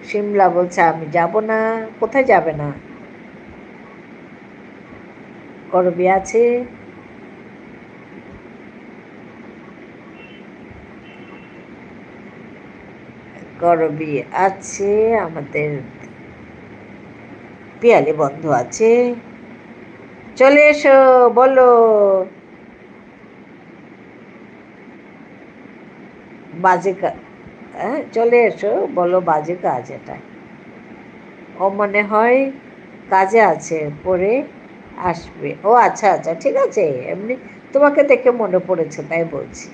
শিমলা বলছে আমি যাব না। কোথায় যাবে না? করবি আছে। করবি আছে, আমাদের পিয়ালি বন্ধু আছে। চলে এসো, বলো বাজে হ্যাঁ, চলে এসো, বলো বাজে কাজ এটা। ও মনে হয় কাজে আছে, পরে আসবে। ও আচ্ছা আচ্ছা, ঠিক আছে, এমনি তোমাকে দেখে মনে পড়েছে তাই বলছি।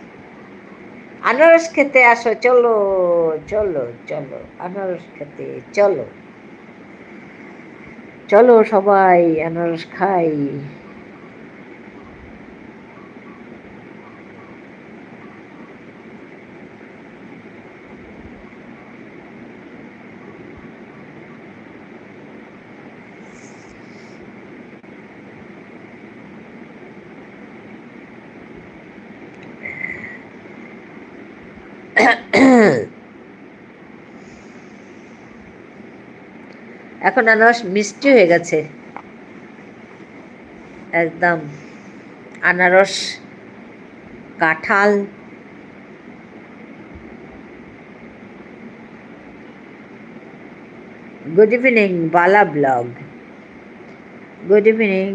আনারস খেতে আসো, চলো চলো চলো, আনারস খেতে চলো, চলো সবাই আনারস খাই। এখন আনারস মিষ্টি হয়ে গেছে একদম। আনারস, কাঁঠাল। গুড ইভিনিং বালা ব্লগ, গুড ইভিনিং।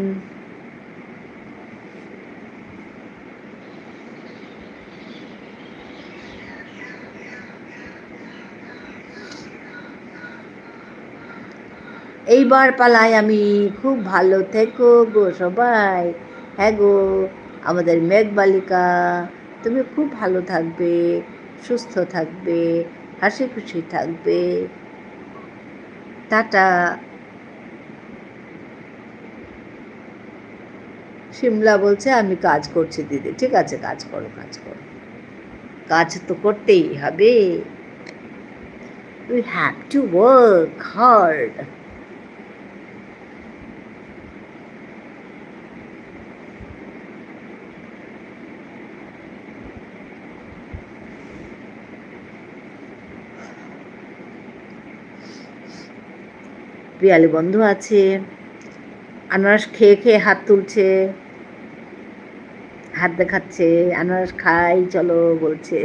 এইবার পালাই আমি, খুব ভালো থেকো গো সবাই। হ্যাঁ গো আমাদের মেঘবালিকা, তুমি খুব ভালো থাকবে, সুস্থ থাকবে, হাসি খুশি থাকবে। টাটা। শিমলা বলছে আমি কাজ করছি দিদি। ঠিক আছে, কাজ করো, কাজ করো, কাজ তো করতেই হবে। We have to work hard. Piyali বন্ধু আছে, আনারস খেয়ে খেয়ে হাত তুলছে, হাত দেখাচ্ছে, আনারস খাই চলো বলছে।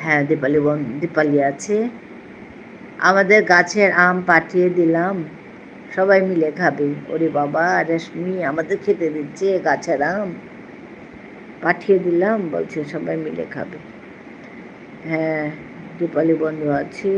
হ্যাঁ, দীপালি আছে। আমাদের গাছের আম পাঠিয়ে দিলাম, সবাই মিলে খাবে। ওরে বাবা, রেশমি আমাদের খেতে দিচ্ছে গাছের আম, পাঠিয়ে দিলাম, বলছে সবাই মিলে খাবে। হ্যাঁ, দীপালি বন্ধু আছে।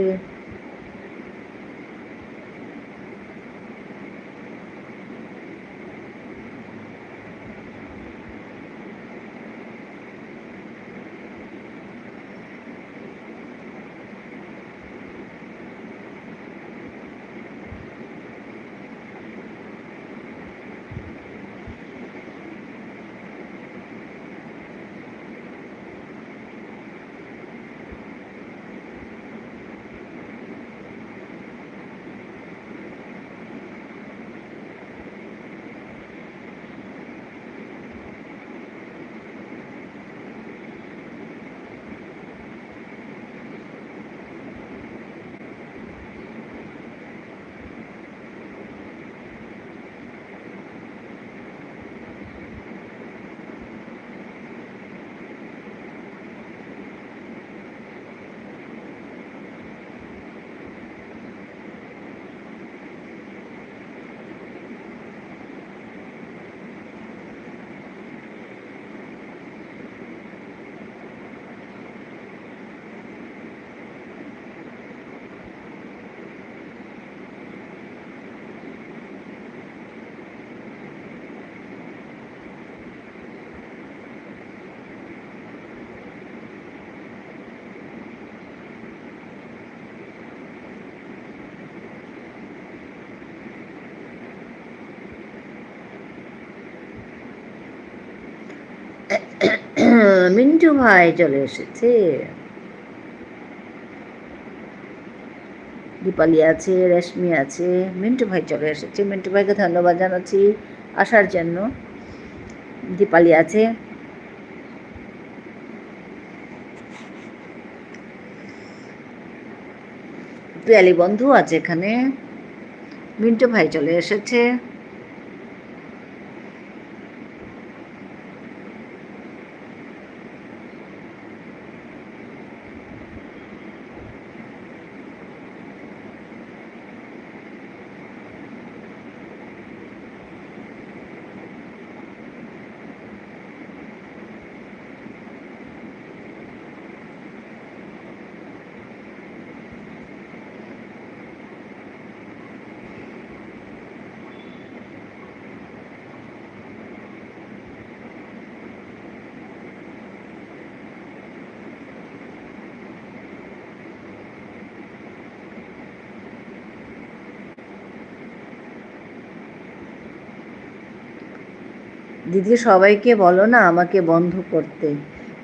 মিন্টু ভাই চলে এসেছে, দীপালি আছে, রেশমি আছে, মিন্টু ভাই চলে এসেছে। মিন্টু ভাইকে ধন্যবাদ জানাচ্ছি আসার জন্য। দীপালি আছে, পিয়ালি বন্ধু আছে এখানে, মিন্টু ভাই চলে এসেছে। দিদি সবাইকে বলো না আমাকে বন্ধ করতে।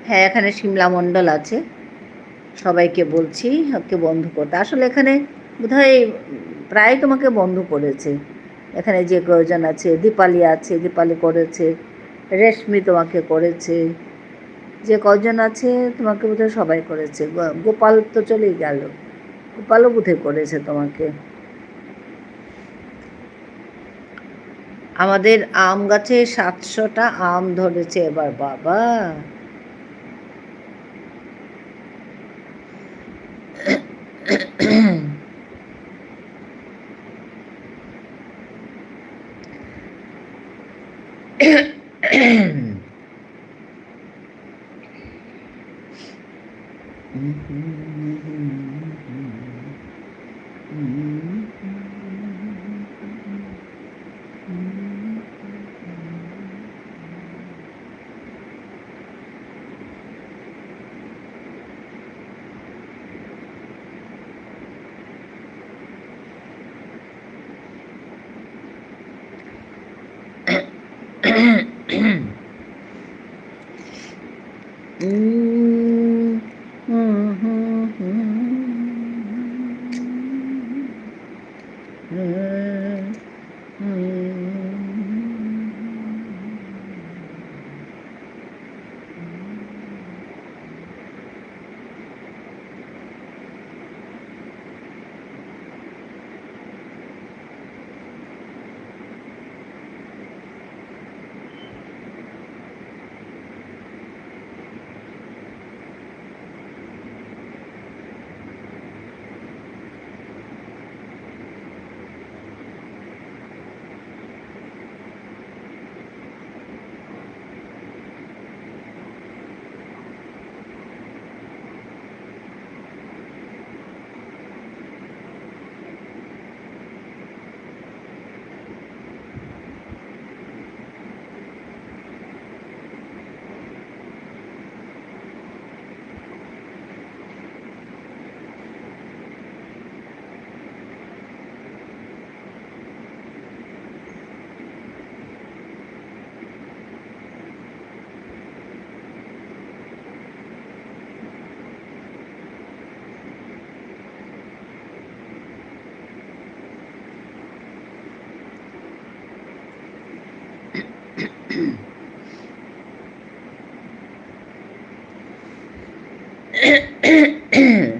হ্যাঁ, এখানে সিমলা মণ্ডল আছে, সবাইকে বলছি ওকে বন্ধ করতে। আসলে এখানে বোধহয় প্রায় তোমাকে বন্ধ করেছে। এখানে যে কয়জন আছে, দীপালি আছে, দীপালি করেছে, রেশমি তোমাকে করেছে, যে কজন আছে তোমাকে বোধহয় সবাই করেছে। গোপাল তো চলেই গেল, গোপালও বোধহয় করেছে তোমাকে। আমাদের আম গাছে 700টা আম ধরেছে এবার, বাবা।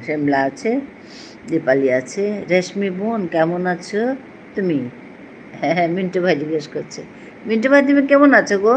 শ্যামলা আছে, দীপালি আছে। রেশমি বোন কেমন আছো তুমি? হ্যাঁ হ্যাঁ, মিন্টু ভাই জিজ্ঞেস করছে। মিন্টু ভাই তুমি কেমন আছো গো?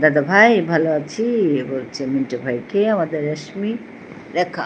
দাদা ভাই ভালো আছি বলছে মিন্টু ভাইকে আমাদের রেশমি রেখা।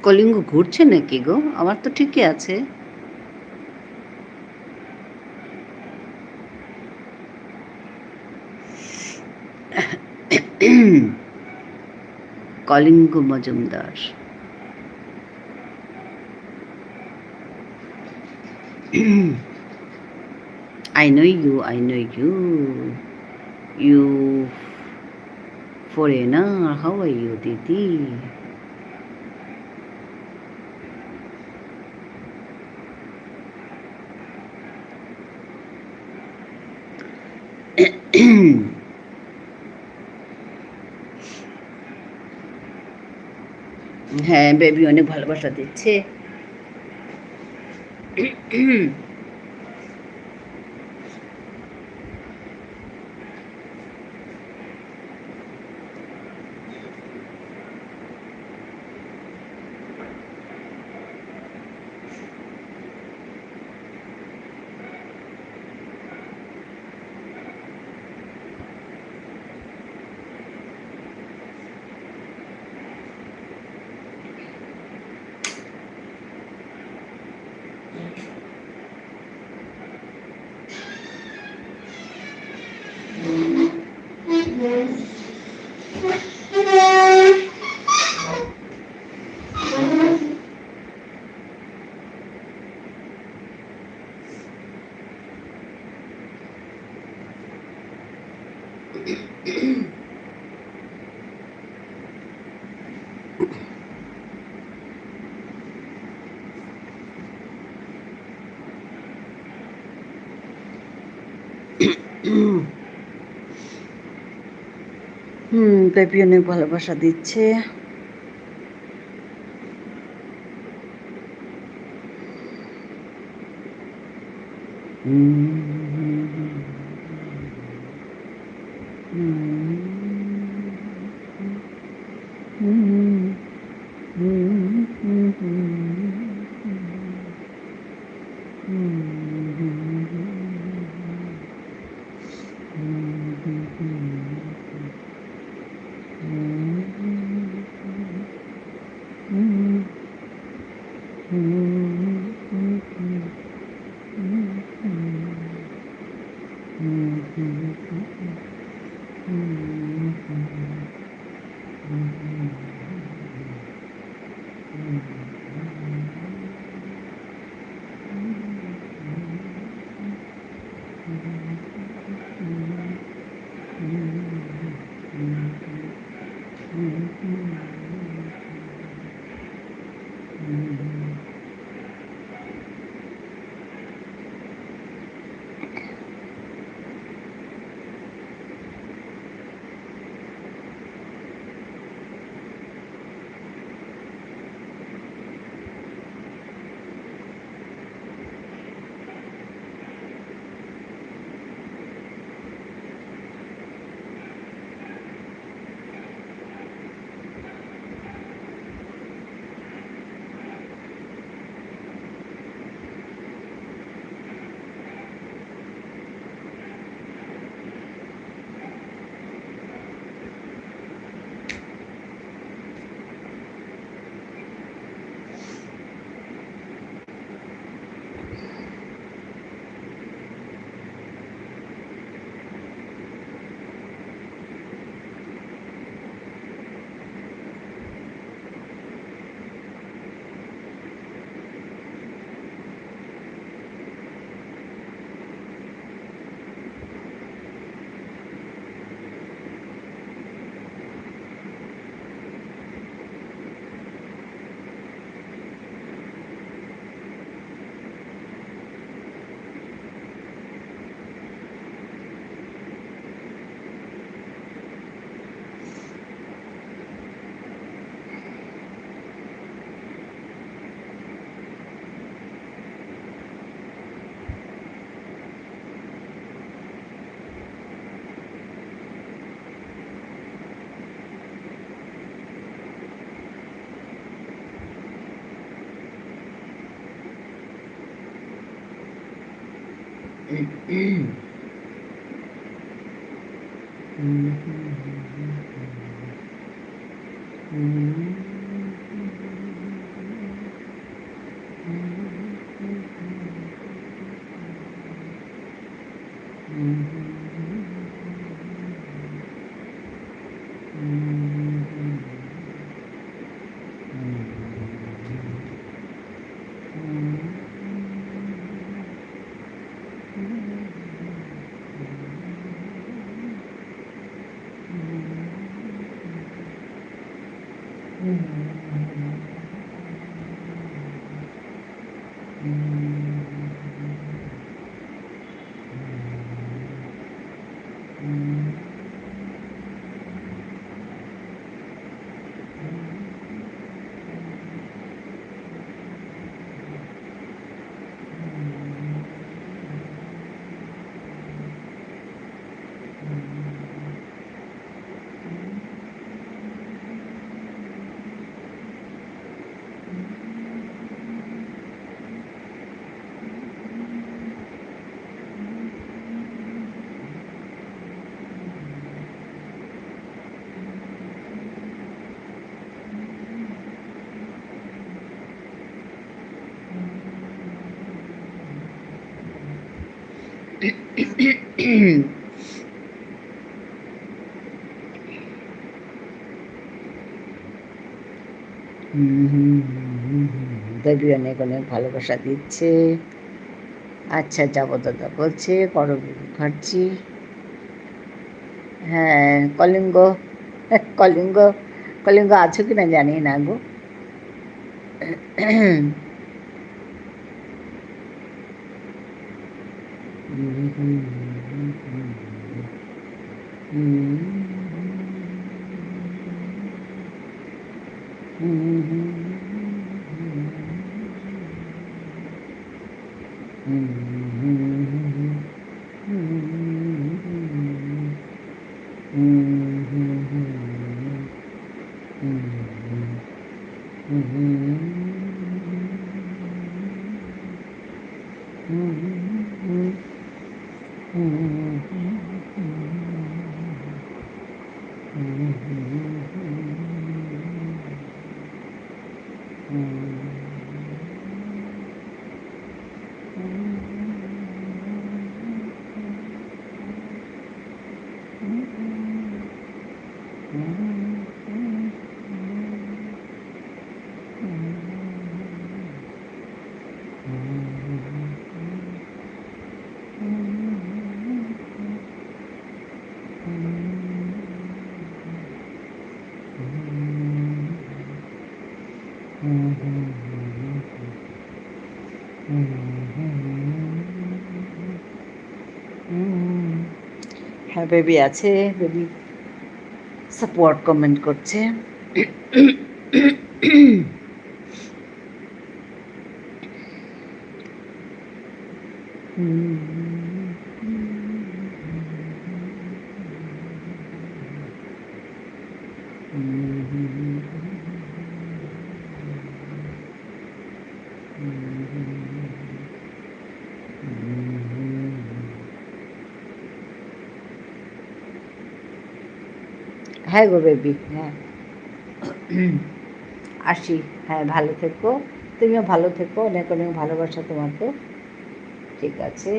কলিঙ্গ ঘুরছে নাকি গো? আমার তো ঠিকই আছে। Kalinga Majumdar. I know you, I know you. You foreigner, how are you, Didi? হ্যাঁ, বেবি অনেক ভালোবাসা দিচ্ছে। বেবি অনেক ভালোবাসা দিচ্ছে। দেবী অনেক অনেক ভালোবাসা দিচ্ছে। আচ্ছা যাবো দাদা বলছে, করো মুখার্জি। হ্যাঁ কলিঙ্গ, কলিঙ্গ কলিঙ্গ আছো কি না জানি না গো। হ্যাঁ বেবি আছে, বেবি সাপোর্ট কমেন্ট করছে। হ্যাঁ গো বেবি, হ্যাঁ আসি। হ্যাঁ ভালো থেকো, তুমিও ভালো থেকো, অনেক অনেক ভালোবাসা তোমাকে। ঠিক আছে,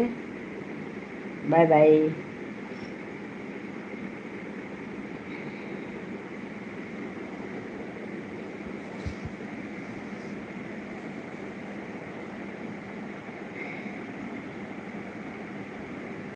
বাই বাই।